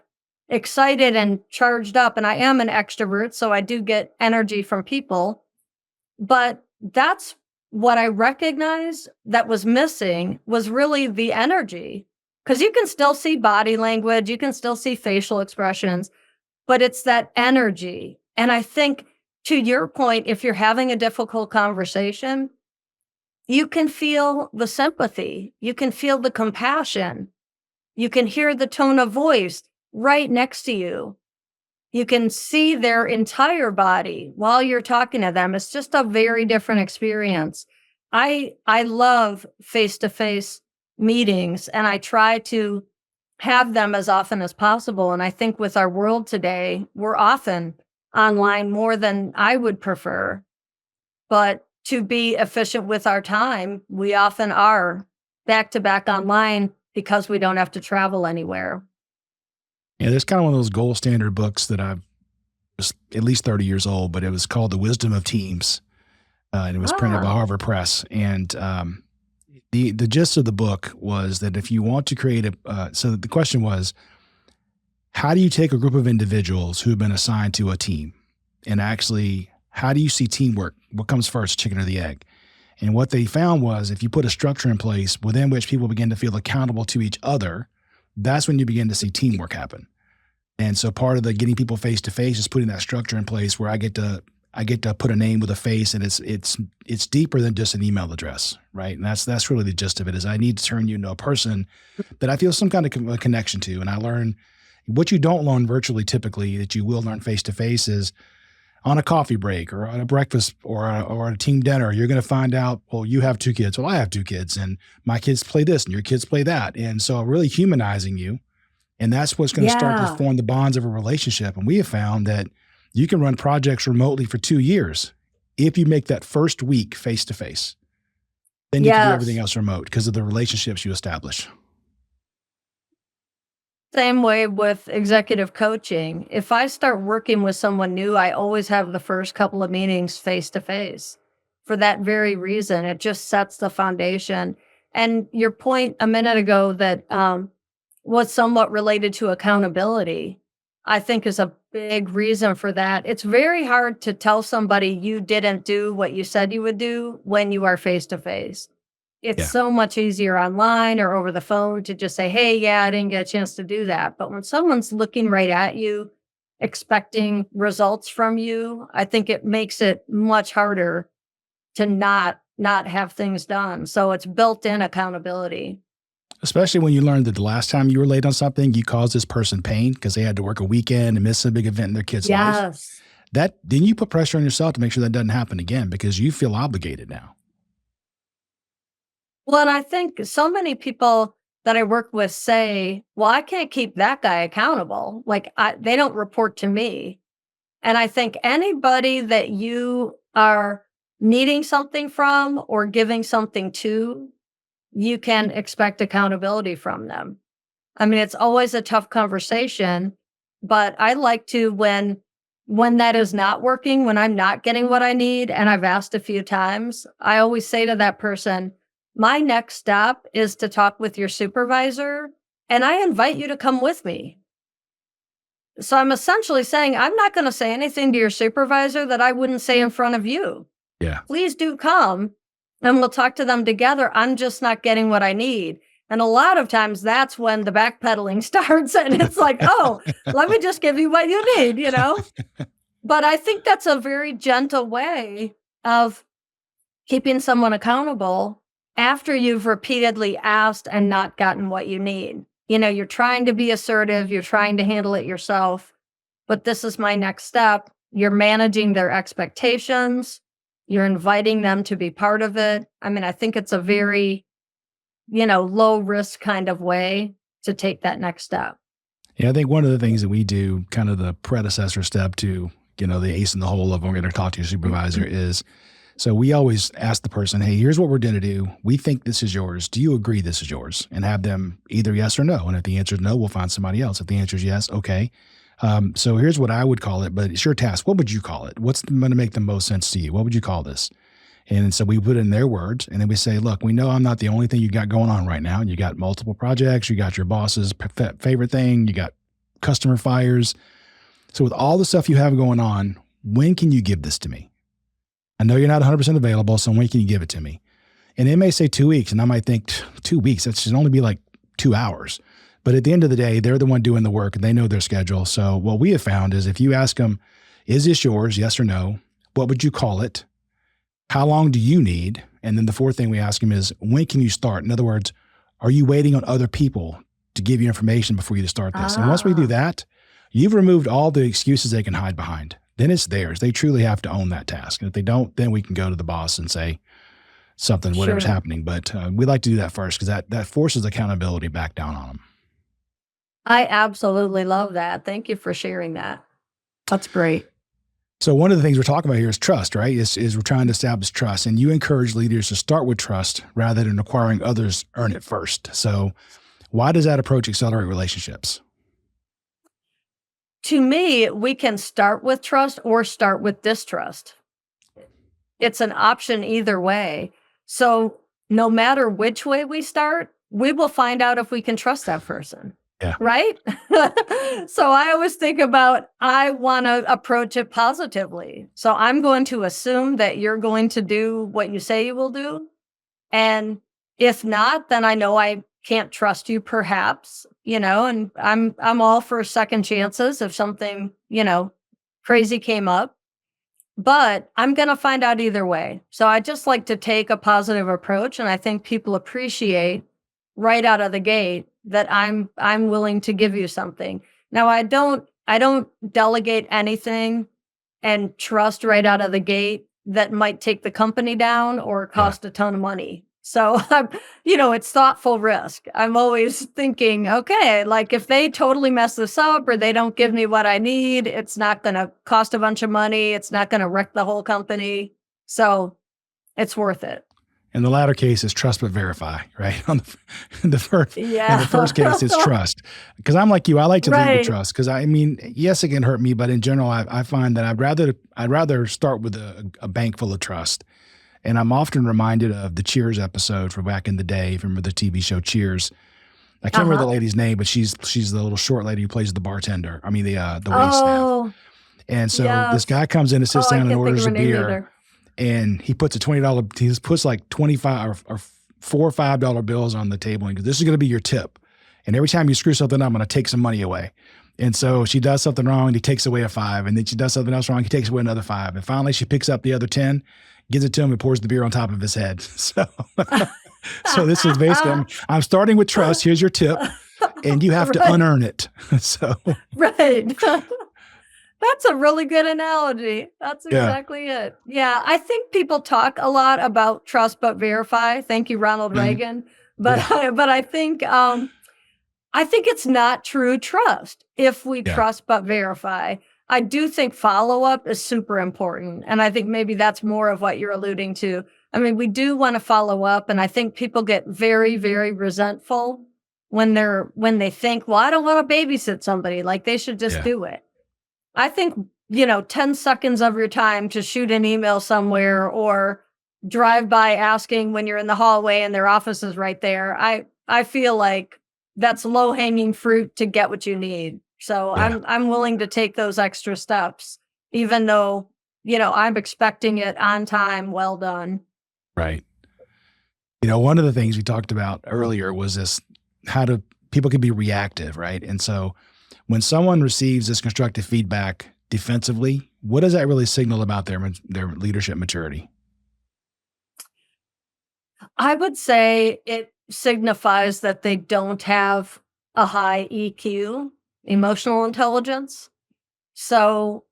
excited and charged up. And I am an extrovert, so I do get energy from people. But that's what I recognized that was missing was really the energy. Because you can still see body language, you can still see facial expressions, but it's that energy. And I think to your point, if you're having a difficult conversation, you can feel the sympathy, you can feel the compassion, you can hear the tone of voice right next to you. You can see their entire body while you're talking to them. It's just a very different experience. I love face-to-face meetings and I try to have them as often as possible. And I think with our world today, we're often online more than I would prefer. But to be efficient with our time, we often are back to back online because we don't have to travel anywhere. Yeah, there's kind of one of those gold standard books that I've was at least 30 years old, but it was called The Wisdom of Teams. And it was printed by Ah, Harvard Press. And the gist of the book was that if you want to create so the question was, how do you take a group of individuals who have been assigned to a team and actually, how do you see teamwork? What comes first, chicken or the egg? And what they found was if you put a structure in place within which people begin to feel accountable to each other, that's when you begin to see teamwork happen. And so part of the getting people face to face is putting that structure in place where I get to put a name with a face, and it's deeper than just an email address, right? And that's really the gist of it is I need to turn you into a person that I feel some kind of a connection to. And I learn what you don't learn virtually typically that you will learn face to face is on a coffee break or on a breakfast or a team dinner, you're going to find out, well, you have two kids. Well, I have two kids and my kids play this and your kids play that. And so really humanizing you. And that's what's going to start to Yeah. form the bonds of a relationship. And we have found that you can run projects remotely for 2 years if you make that first week face to face. Then you can do everything Yes. else remote because of the relationships you establish. Same way with executive coaching. If I start working with someone new, I always have the first couple of meetings face to face for that very reason. It just sets the foundation. And your point a minute ago that was somewhat related to accountability, I think is a big reason for that. It's very hard to tell somebody you didn't do what you said you would do when you are face to face. It's Yeah. so much easier online or over the phone to just say, "Hey, yeah, I didn't get a chance to do that." But when someone's looking right at you, expecting results from you, I think it makes it much harder to not have things done. So it's built-in accountability. Especially when you learn that the last time you were late on something, you caused this person pain because they had to work a weekend and miss a big event in their kid's life. Yes. That then you put pressure on yourself to make sure that doesn't happen again because you feel obligated now. Well, and I think so many people that I work with say, "Well, I can't keep that guy accountable. Like, they don't report to me." And I think anybody that you are needing something from or giving something to, you can expect accountability from them. I mean, it's always a tough conversation, but I like to when that is not working, when I'm not getting what I need and I've asked a few times, I always say to that person, "My next step is to talk with your supervisor and I invite you to come with me." So I'm essentially saying, I'm not going to say anything to your supervisor that I wouldn't say in front of you. Yeah. Please do come and we'll talk to them together. I'm just not getting what I need. And a lot of times that's when the backpedaling starts and it's like, oh, let me just give you what you need, you know? But I think that's a very gentle way of keeping someone accountable after you've repeatedly asked and not gotten what you need. You know, you're trying to be assertive, you're trying to handle it yourself, but this is my next step. You're managing their expectations, you're inviting them to be part of it. I mean, I think it's a very, low risk kind of way to take that next step. Yeah, I think one of the things that we do, kind of the predecessor step to, the ace in the hole of I'm going to talk to your supervisor is, so we always ask the person, hey, here's what we're going to do. We think this is yours. Do you agree this is yours? And have them either yes or no. And if the answer is no, we'll find somebody else. If the answer is yes, okay. So here's what I would call it, but it's your task. What would you call it? What's going to make the most sense to you? What would you call this? And so we put it in their words, and then we say, look, we know I'm not the only thing you got going on right now. You got multiple projects. You got your boss's favorite thing. You got customer fires. So with all the stuff you have going on, when can you give this to me? I know you're not 100% available, so when can you give it to me? And they may say 2 weeks, and I might think 2 weeks, that should only be like 2 hours. But at the end of the day, they're the one doing the work, and they know their schedule. So what we have found is if you ask them, is this yours, yes or no? What would you call it? How long do you need? And then the fourth thing we ask them is, when can you start? In other words, are you waiting on other people to give you information before you to start this? And once we do Ah, that, you've removed all the excuses they can hide behind. Then it's theirs. They truly have to own that task. And if they don't, then we can go to the boss and say something, whatever's sure. happening. But we like to do that first because that forces accountability back down on them. I absolutely love that. Thank you for sharing that. That's great. So one of the things we're talking about here is trust, right? Is we're trying to establish trust, and you encourage leaders to start with trust rather than requiring others earn it first. So why does that approach accelerate relationships? To me, we can start with trust or start with distrust. It's an option either way. So no matter which way we start, we will find out if we can trust that person. Yeah. Right? So I always think about I want to approach it positively. So I'm going to assume that you're going to do what you say you will do. And if not, then I know I can't trust you perhaps, and I'm all for second chances if something, crazy came up. But I'm going to find out either way. So I just like to take a positive approach and I think people appreciate right out of the gate that I'm willing to give you something. Now I don't delegate anything and trust right out of the gate that might take the company down or Yeah. cost a ton of money. So, it's thoughtful risk. I'm always thinking, okay, like if they totally mess this up or they don't give me what I need, it's not going to cost a bunch of money. It's not going to wreck the whole company. So it's worth it. In the latter case, is trust but verify, right? In the first case, it's Yeah. trust. Because I'm like you, I like to lead with Right. trust. Because I mean, yes, it can hurt me, but in general, I find that I'd rather start with a bank full of trust. And I'm often reminded of the Cheers episode from back in the day. If you remember the TV show Cheers, I can't remember the Uh-huh. lady's name, but she's the little short lady who plays the bartender. I mean the wait staff. Oh, And so this yes. guy comes in and sits Oh, I down and can't think of orders her a name beer, either. and he puts a $20. He puts like 25 or $4 or $5 bills on the table, and goes, "This is going to be your tip. And every time you screw something up, I'm going to take some money away." And so she does something wrong, and he takes away a $5, and then she does something else wrong, he takes away another $5, and finally she picks up the other 10, gives it to him, and pours the beer on top of his head. So this is basically I'm starting with trust. Here's your tip, and you have to Right. unearn it. So Right. That's a really good analogy. That's yeah. exactly it. Yeah, I think people talk a lot about trust but verify. Thank you, Ronald Mhm. Reagan. But Yeah. I think it's not true trust if we Yeah. trust but verify. I do think follow up is super important, and I think maybe that's more of what you're alluding to. I mean, we do want to follow up, and I think people get very, very resentful when they think, well, I don't want to babysit somebody. Like they should just Yeah. do it. I think, 10 seconds of your time to shoot an email somewhere or drive by asking when you're in the hallway and their office is right there. I feel like that's low-hanging fruit to get what you need. So Yeah. I'm willing to take those extra steps, even though, I'm expecting it on time, well done. Right. One of the things we talked about earlier was this how do people can be reactive, right? And so when someone receives this constructive feedback defensively, what does that really signal about their leadership maturity? I would say it signifies that they don't have a high EQ, emotional intelligence. So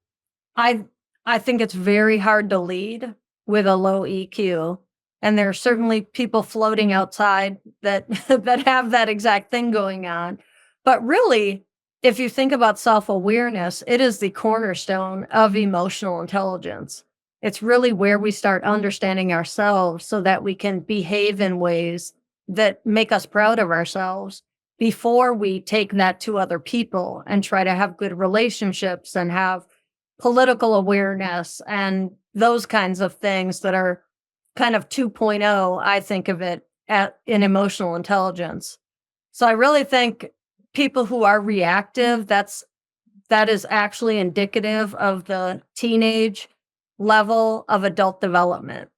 I I think it's very hard to lead with a low EQ. And there are certainly people floating outside that that have that exact thing going on. But really, if you think about self-awareness, it is the cornerstone of emotional intelligence. It's really where we start understanding ourselves so that we can behave in ways that make us proud of ourselves before we take that to other people and try to have good relationships and have political awareness and those kinds of things that are kind of 2.0, I think of it in emotional intelligence. So I really think people who are reactive, that is actually indicative of the teenage level of adult development.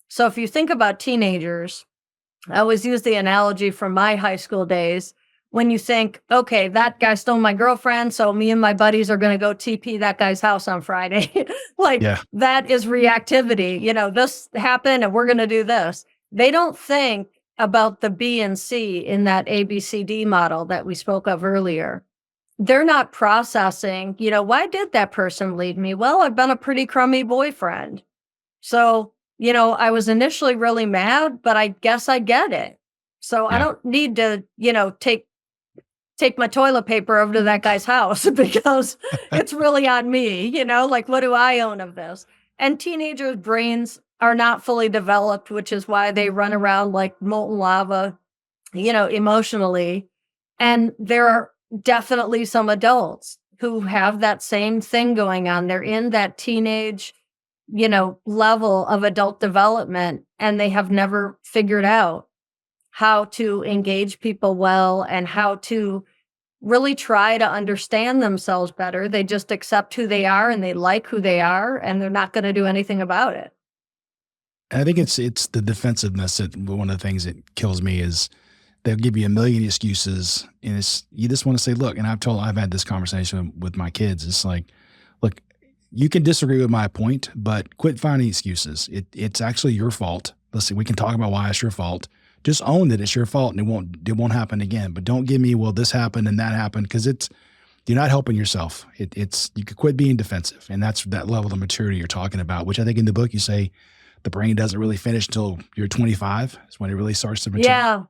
So if you think about teenagers, I always use the analogy from my high school days when you think, okay, that guy stole my girlfriend, so me and my buddies are going to go TP that guy's house on Friday. Like Yeah. that is reactivity. This happened and we're going to do this. They don't think about the B and C in that ABCD model that we spoke of earlier. They're not processing, why did that person leave me? Well, I've been a pretty crummy boyfriend. So, I was initially really mad, but I guess I get it. So I Yeah. don't need to, take my toilet paper over to that guy's house because it's really on me, like what do I own of this? And teenagers' brains are not fully developed, which is why they run around like molten lava, emotionally. And there are definitely some adults who have that same thing going on. They're in that teenage level of adult development, and they have never figured out how to engage people well and how to really try to understand themselves better. They just accept who they are and they like who they are, and they're not going to do anything about it. And I think it's the defensiveness that one of the things that kills me is they'll give you a million excuses, and it's you just want to say, look, and I've had this conversation with my kids. It's like, look, you can disagree with my point, but quit finding excuses. It's actually your fault. Listen, we can talk about why it's your fault. Just own that it's your fault, and it won't happen again. But don't give me, well, this happened and that happened, because you're not helping yourself. It's you could quit being defensive, and that's that level of maturity you're talking about. Which I think in the book you say the brain doesn't really finish until you're 25. Is when it really starts to mature. Yeah.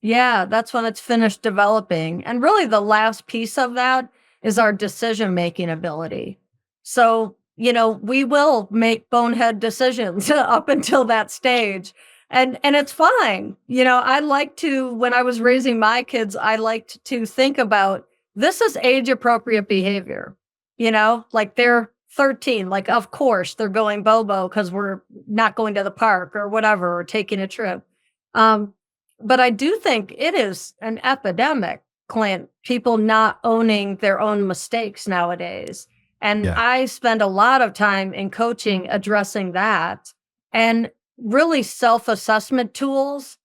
Yeah, that's when it's finished developing. And really, the last piece of that is our decision making ability. So, we will make bonehead decisions up until that stage. And it's fine. I like to, when I was raising my kids, I liked to think about this is age appropriate behavior. Like they're 13, like, of course, they're going bobo because we're not going to the park or whatever, or taking a trip. Um, but I do think it is an epidemic, Clint, people not owning their own mistakes nowadays. And Yeah. I spend a lot of time in coaching addressing that. And really, self assessment tools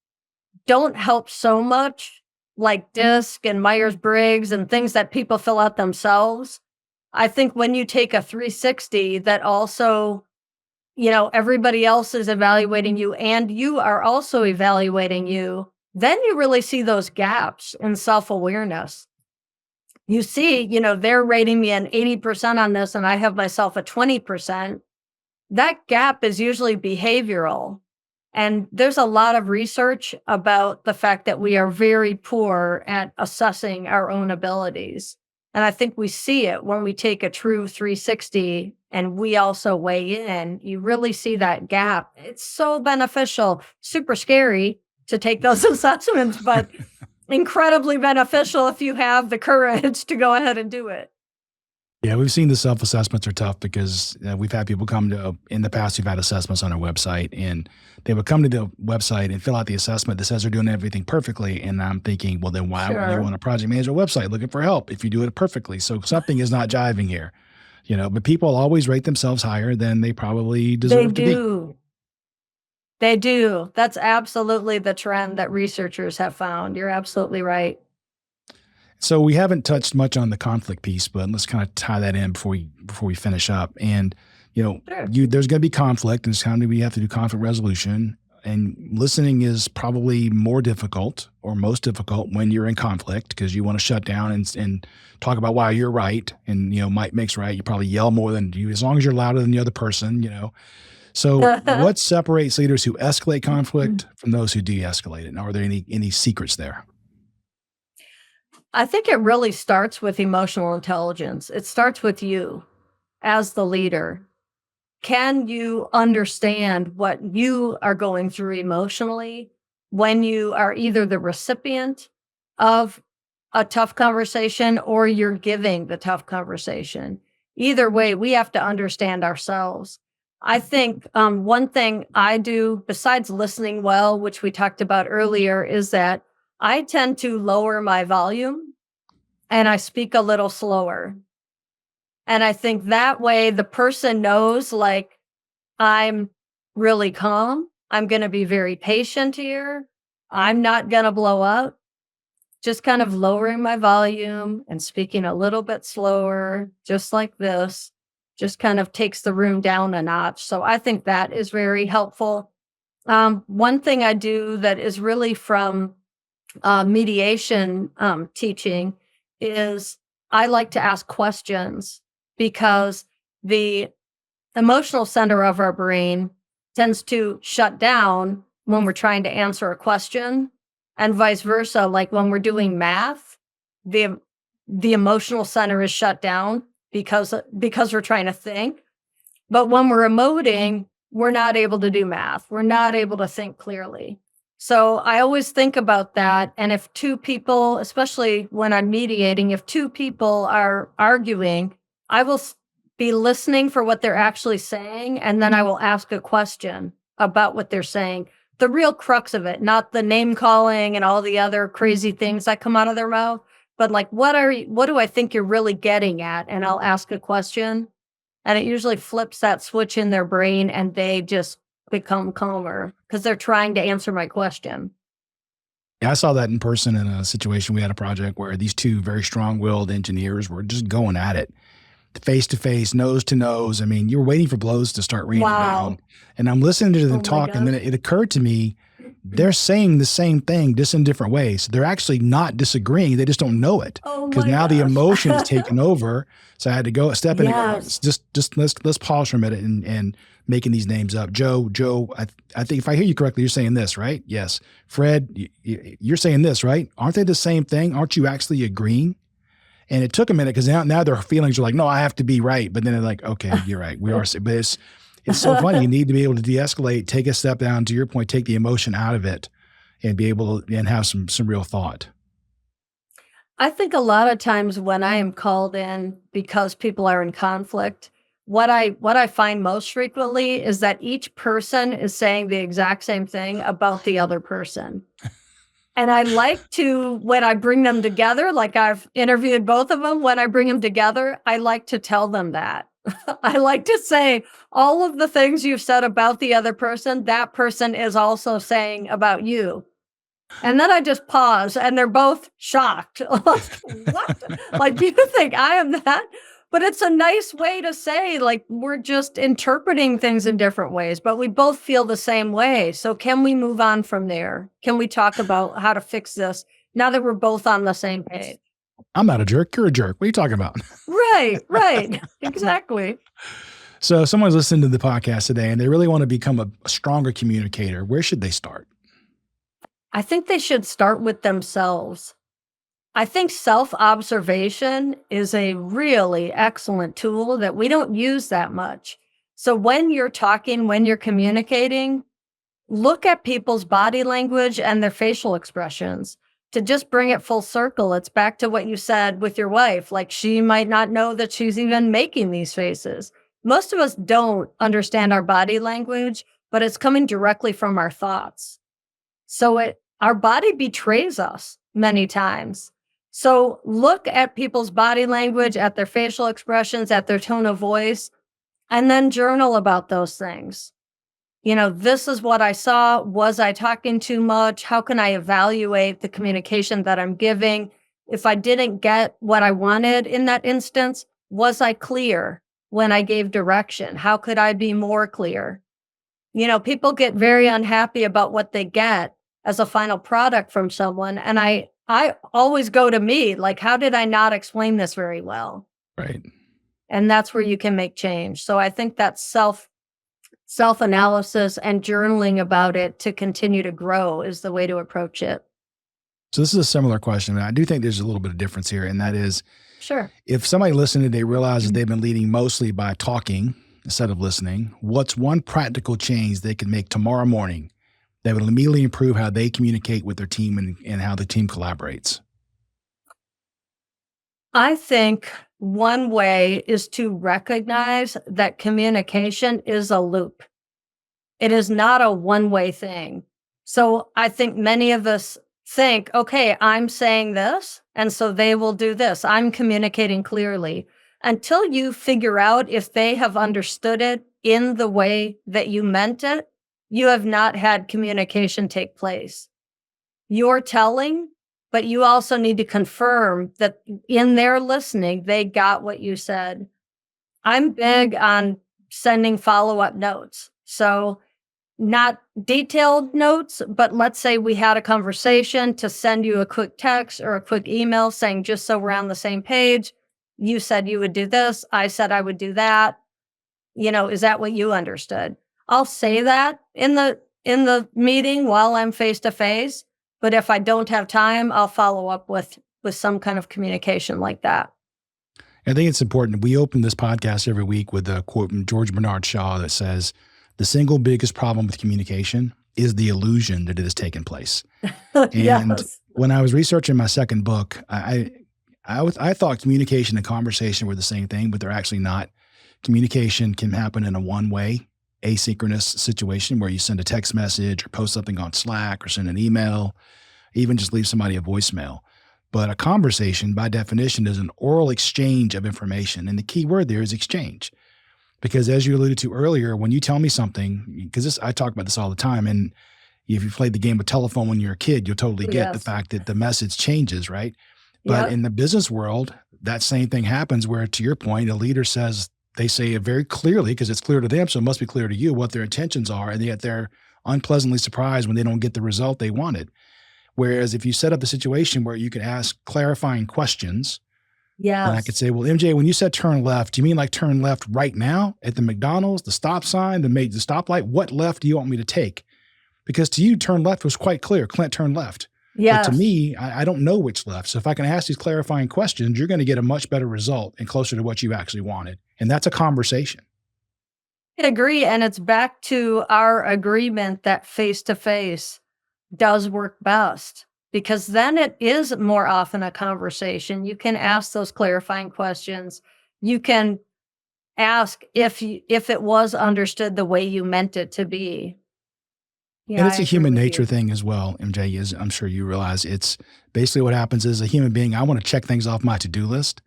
don't help so much, like DISC and Myers Briggs and things that people fill out themselves. I think when you take a 360 that also, everybody else is evaluating you and you are also evaluating you, then you really see those gaps in self awareness. You see, they're rating me an 80% on this and I have myself a 20%. That gap is usually behavioral. And there's a lot of research about the fact that we are very poor at assessing our own abilities. And I think we see it when we take a true 360 and we also weigh in. You really see that gap. It's so beneficial, super scary to take those assessments, but incredibly beneficial if you have the courage to go ahead and do it. Yeah, we've seen the self-assessments are tough because we've had people come to, in the past, we've had assessments on our website, and they would come to the website and fill out the assessment that says they're doing everything perfectly. And I'm thinking, well, then why were you Sure. on a project manager website looking for help if you do it perfectly? So something is not jiving here, but people always rate themselves higher than they probably They deserve to be. do. They do. That's absolutely the trend that researchers have found. You're absolutely right. So we haven't touched much on the conflict piece, but let's kind of tie that in before we finish up. And Sure. there's going to be conflict, and it's kind of we have to do conflict resolution. And listening is probably more difficult or most difficult when you're in conflict because you want to shut down and talk about why you're right. And might makes right. You probably yell more than you, as long as you're louder than the other person. So what separates leaders who escalate conflict from those who de-escalate it? And are there any secrets there? I think it really starts with emotional intelligence. It starts with you as the leader. Can you understand what you are going through emotionally when you are either the recipient of a tough conversation or you're giving the tough conversation? Either way, we have to understand ourselves. I think one thing I do, besides listening well, which we talked about earlier, is that I tend to lower my volume and I speak a little slower. And I think that way the person knows, like, I'm really calm. I'm going to be very patient here. I'm not going to blow up. Just kind of lowering my volume and speaking a little bit slower, just like this, just kind of takes the room down a notch. So I think that is very helpful. One thing I do that is really from mediation teaching is I like to ask questions because the emotional center of our brain tends to shut down when we're trying to answer a question, and vice versa. Like when we're doing math, the the emotional center is shut down because we're trying to think. But when we're emoting, we're not able to do math. We're not able to think clearly. So I always think about that. And if two people, especially when I'm mediating, if two people are arguing, I will be listening for what they're actually saying. And then I will ask a question about what they're saying. The real crux of it, not the name calling and all the other crazy things that come out of their mouth, but like, what do I think you're really getting at? And I'll ask a question, and it usually flips that switch in their brain and they just become calmer because they're trying to answer my question. Yeah, I saw that in person in a situation. We had a project where these two very strong-willed engineers were just going at it, face to face, nose to nose. I mean, you were waiting for blows to start raining down. Wow. And I'm listening to them Oh my talk, and then gosh. it occurred to me, they're saying the same thing just in different ways. They're actually not disagreeing. They just don't know it Oh because my now the gosh. emotion is taken over. So I had to go step in and go, Yes. just let's pause for a minute and making these names up. Joe, I think if I hear you correctly, you're saying this, right? Yes. Fred, you're saying this, right? Aren't they the same thing? Aren't you actually agreeing? And it took a minute because now their feelings are like, no, I have to be right. But then they're like, okay, you're right. We are. But it's so funny. You need to be able to de-escalate, take a step down, to your point, take the emotion out of it and be able to and have some real thought. I think a lot of times when I am called in because people are in conflict, what I find most frequently is that each person is saying the exact same thing about the other person. And I like to, when I bring them together, like I've interviewed both of them, when I bring them together, I like to tell them that. I like to say all of the things you've said about the other person, that person is also saying about you. And then I just pause and they're both shocked. Like, what? Like, do you think I am that? But it's a nice way to say, like, we're just interpreting things in different ways, but we both feel the same way. So can we move on from there? Can we talk about how to fix this now that we're both on the same page? I'm not a jerk. You're a jerk. What are you talking about? Right. Exactly. So if someone's listening to the podcast today and they really want to become a stronger communicator, where should they start? I think they should start with themselves. I think self-observation is a really excellent tool that we don't use that much. So when you're talking, when you're communicating, look at people's body language and their facial expressions. To just bring it full circle, it's back to what you said with your wife. Like, she might not know that she's even making these faces. Most of us don't understand our body language, but it's coming directly from our thoughts. So our body betrays us many times. So look at people's body language, at their facial expressions, at their tone of voice, and then journal about those things. This is what I saw. Was I talking too much? How can I evaluate the communication that I'm giving? If I didn't get what I wanted in that instance, was I clear when I gave direction? How could I be more clear? People get very unhappy about what they get as a final product from someone. And I always go to me, like, how did I not explain this very well? Right. And that's where you can make change. So I think that self-analysis and journaling about it to continue to grow is the way to approach it. So this is a similar question. And I do think there's a little bit of difference here. And that is, Sure. if somebody listening, they realize that they've been leading mostly by talking instead of listening, what's one practical change they can make tomorrow morning that would immediately improve how they communicate with their team and how the team collaborates? I think one way is to recognize that communication is a loop. It is not a one-way thing. So I think many of us think, okay, I'm saying this, and so they will do this. I'm communicating clearly. Until you figure out if they have understood it in the way that you meant it, you have not had communication take place. You're telling, but you also need to confirm that in their listening, they got what you said. I'm big on sending follow-up notes. So not detailed notes, but let's say we had a conversation, to send you a quick text or a quick email saying, just so we're on the same page, you said you would do this. I said I would do that. Is that what you understood? I'll say that in the meeting while I'm face to face. But if I don't have time, I'll follow up with some kind of communication like that. I think it's important. We open this podcast every week with a quote from George Bernard Shaw that says, "The single biggest problem with communication is the illusion that it has taken place." And Yes. when I was researching my second book, I thought communication and conversation were the same thing, but they're actually not. Communication can happen in a one-way, asynchronous situation where you send a text message or post something on Slack or send an email, even just leave somebody a voicemail. But a conversation, by definition, is an oral exchange of information. And the key word there is exchange. Because as you alluded to earlier, when you tell me something, because I talk about this all the time, and if you played the game of telephone when you're a kid, you'll totally get the Yes. fact that the message changes, right? But Yep. in the business world, that same thing happens where, to your point, a leader says, they say it very clearly because it's clear to them, so it must be clear to you what their intentions are, and yet they're unpleasantly surprised when they don't get the result they wanted. Whereas if you set up a situation where you could ask clarifying questions, and I could Yes. say, well, MJ, when you said turn left, do you mean like turn left right now at the McDonald's, the stop sign, the stoplight? What left do you want me to take? Because to you, turn left was quite clear. Clint turned left. But to Yes. me, I don't know which left. So if I can ask these clarifying questions, you're going to get a much better result and closer to what you actually wanted. And that's a conversation. I agree. And it's back to our agreement that face to face does work best because then it is more often a conversation. You can ask those clarifying questions. You can ask if it was understood the way you meant it to be. And Yeah, I it's a agree human with nature you. thing as well, MJ, as I'm sure you realize. It's basically what happens is a human being, I want to check things off my to-do list.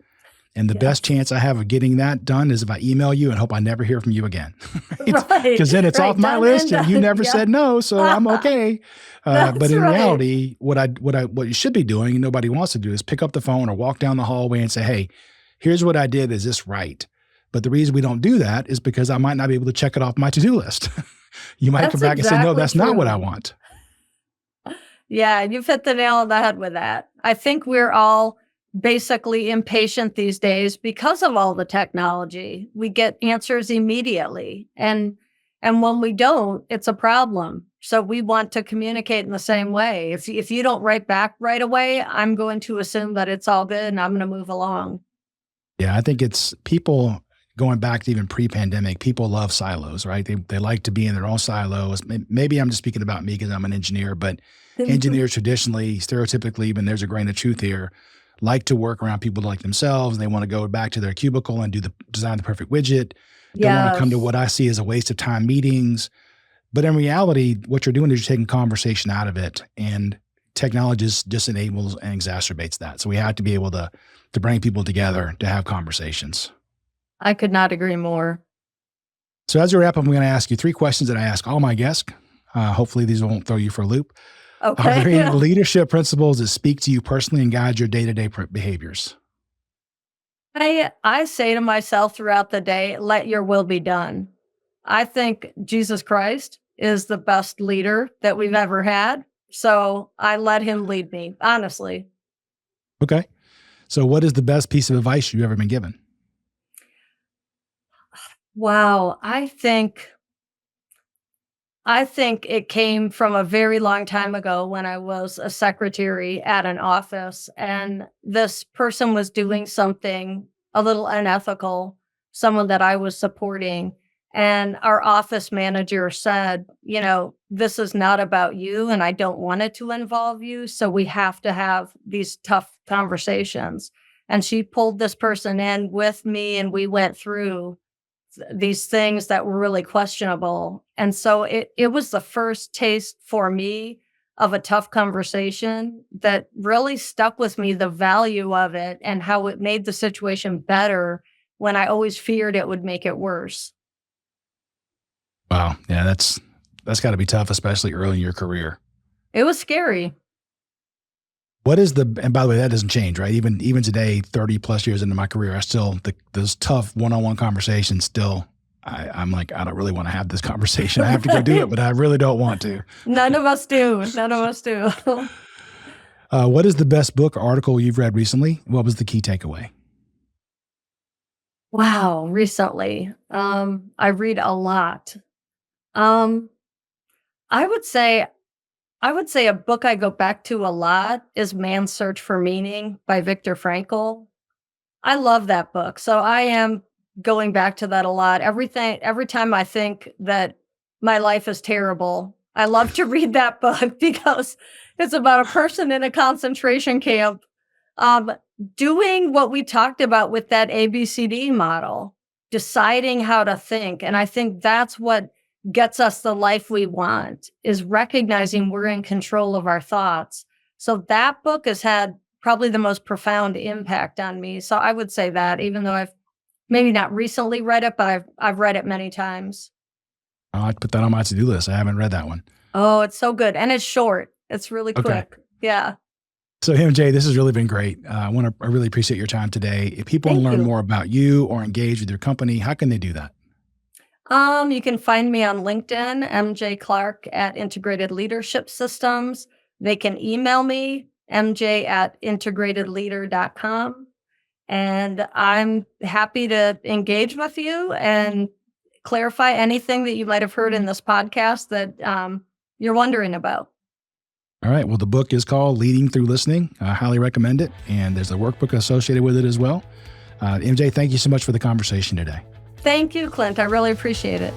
And the best Yes. chance I have of getting that done is if I email you and hope I never hear from you again, right? Right. Because then it's off Right. my Done list and and you done. never Yeah. said no, so I'm okay. But That's in right. reality, what you should be doing, and nobody wants to do, is pick up the phone or walk down the hallway and say, "Hey, here's what I did. Is this right?" But the reason we don't do that is because I might not be able to check it off my to-do list. You might come That's back and say, "No, exactly that's not what I true. want." Yeah, you've hit the nail on the head with that. I think we're all basically impatient these days because of all the technology. We get answers immediately, and when we don't, it's a problem. So we want to communicate in the same way. If you don't write back right away, I'm going to assume that it's all good and I'm going to move along. Yeah, I think it's people going back to even pre-pandemic, people love silos, right? They like to be in their own silos. Maybe I'm just speaking about me because I'm an engineer, but engineers traditionally, stereotypically, even there's a grain of truth here, like to work around people like themselves. They want to go back to their cubicle and design the perfect widget. Don't want to come to Yes. what I see as a waste of time meetings. But in reality, what you're doing is you're taking conversation out of it, and technology just enables and exacerbates that. So we have to be able to bring people together to have conversations. I could not agree more. So as we wrap up, I'm going to ask you three questions that I ask all my guests. Hopefully, these won't throw you for a loop. Are there any Okay. leadership principles that speak to you personally and guide your day-to-day behaviors? I say to myself throughout the day, let your will be done. I think Jesus Christ is the best leader that we've ever had. So I let him lead me, honestly. Okay. So, what is the best piece of advice you've ever been given? Wow. I think it came from a very long time ago when I was a secretary at an office, and this person was doing something a little unethical, someone that I was supporting. And our office manager said, this is not about you, and I don't want it to involve you. So we have to have these tough conversations. And she pulled this person in with me, and we went through these things that were really questionable. And so it was the first taste for me of a tough conversation that really stuck with me, the value of it and how it made the situation better when I always feared it would make it worse. Wow. Yeah, that's got to be tough, especially early in your career. It was scary. What is the and by the way, that doesn't change, right? Even today, 30 plus years into my career, I still those tough one-on-one conversations still I'm like, I don't really want to have this conversation. I have to go do it, Right? but I really don't want to. None of us do. None of us do. What is the best book or article you've read recently? What was the key takeaway? Wow, recently. I read a lot. Um, I would say I would say a book I go back to a lot is Man's Search for Meaning by Viktor Frankl. I love that book. So I am going back to that a lot. Every time I think that my life is terrible, I love to read that book because it's about a person in a concentration camp um, doing what we talked about with that ABCD model, deciding how to think. And I think that's what gets us the life we want is recognizing we're in control of our thoughts. So that book has had probably the most profound impact on me. So I would say that even though I've maybe not recently read it, but I've read it many times. I'll have to put that on my to-do list. I haven't read that one. Oh, it's so good. And it's short. It's really Okay. quick. Yeah. So, MJ, this has really been great. I really appreciate your time today. If people want to Thank learn you. more about you or engage with your company, how can they do that? You can find me on LinkedIn, MJ Clark at Integrated Leadership Systems. They can email me, mj@integratedleader.com. And I'm happy to engage with you and clarify anything that you might have heard in this podcast that you're wondering about. All right. Well, the book is called Leading Through Listening. I highly recommend it. And there's a workbook associated with it as well. MJ, thank you so much for the conversation today. Thank you, Clint. I really appreciate it.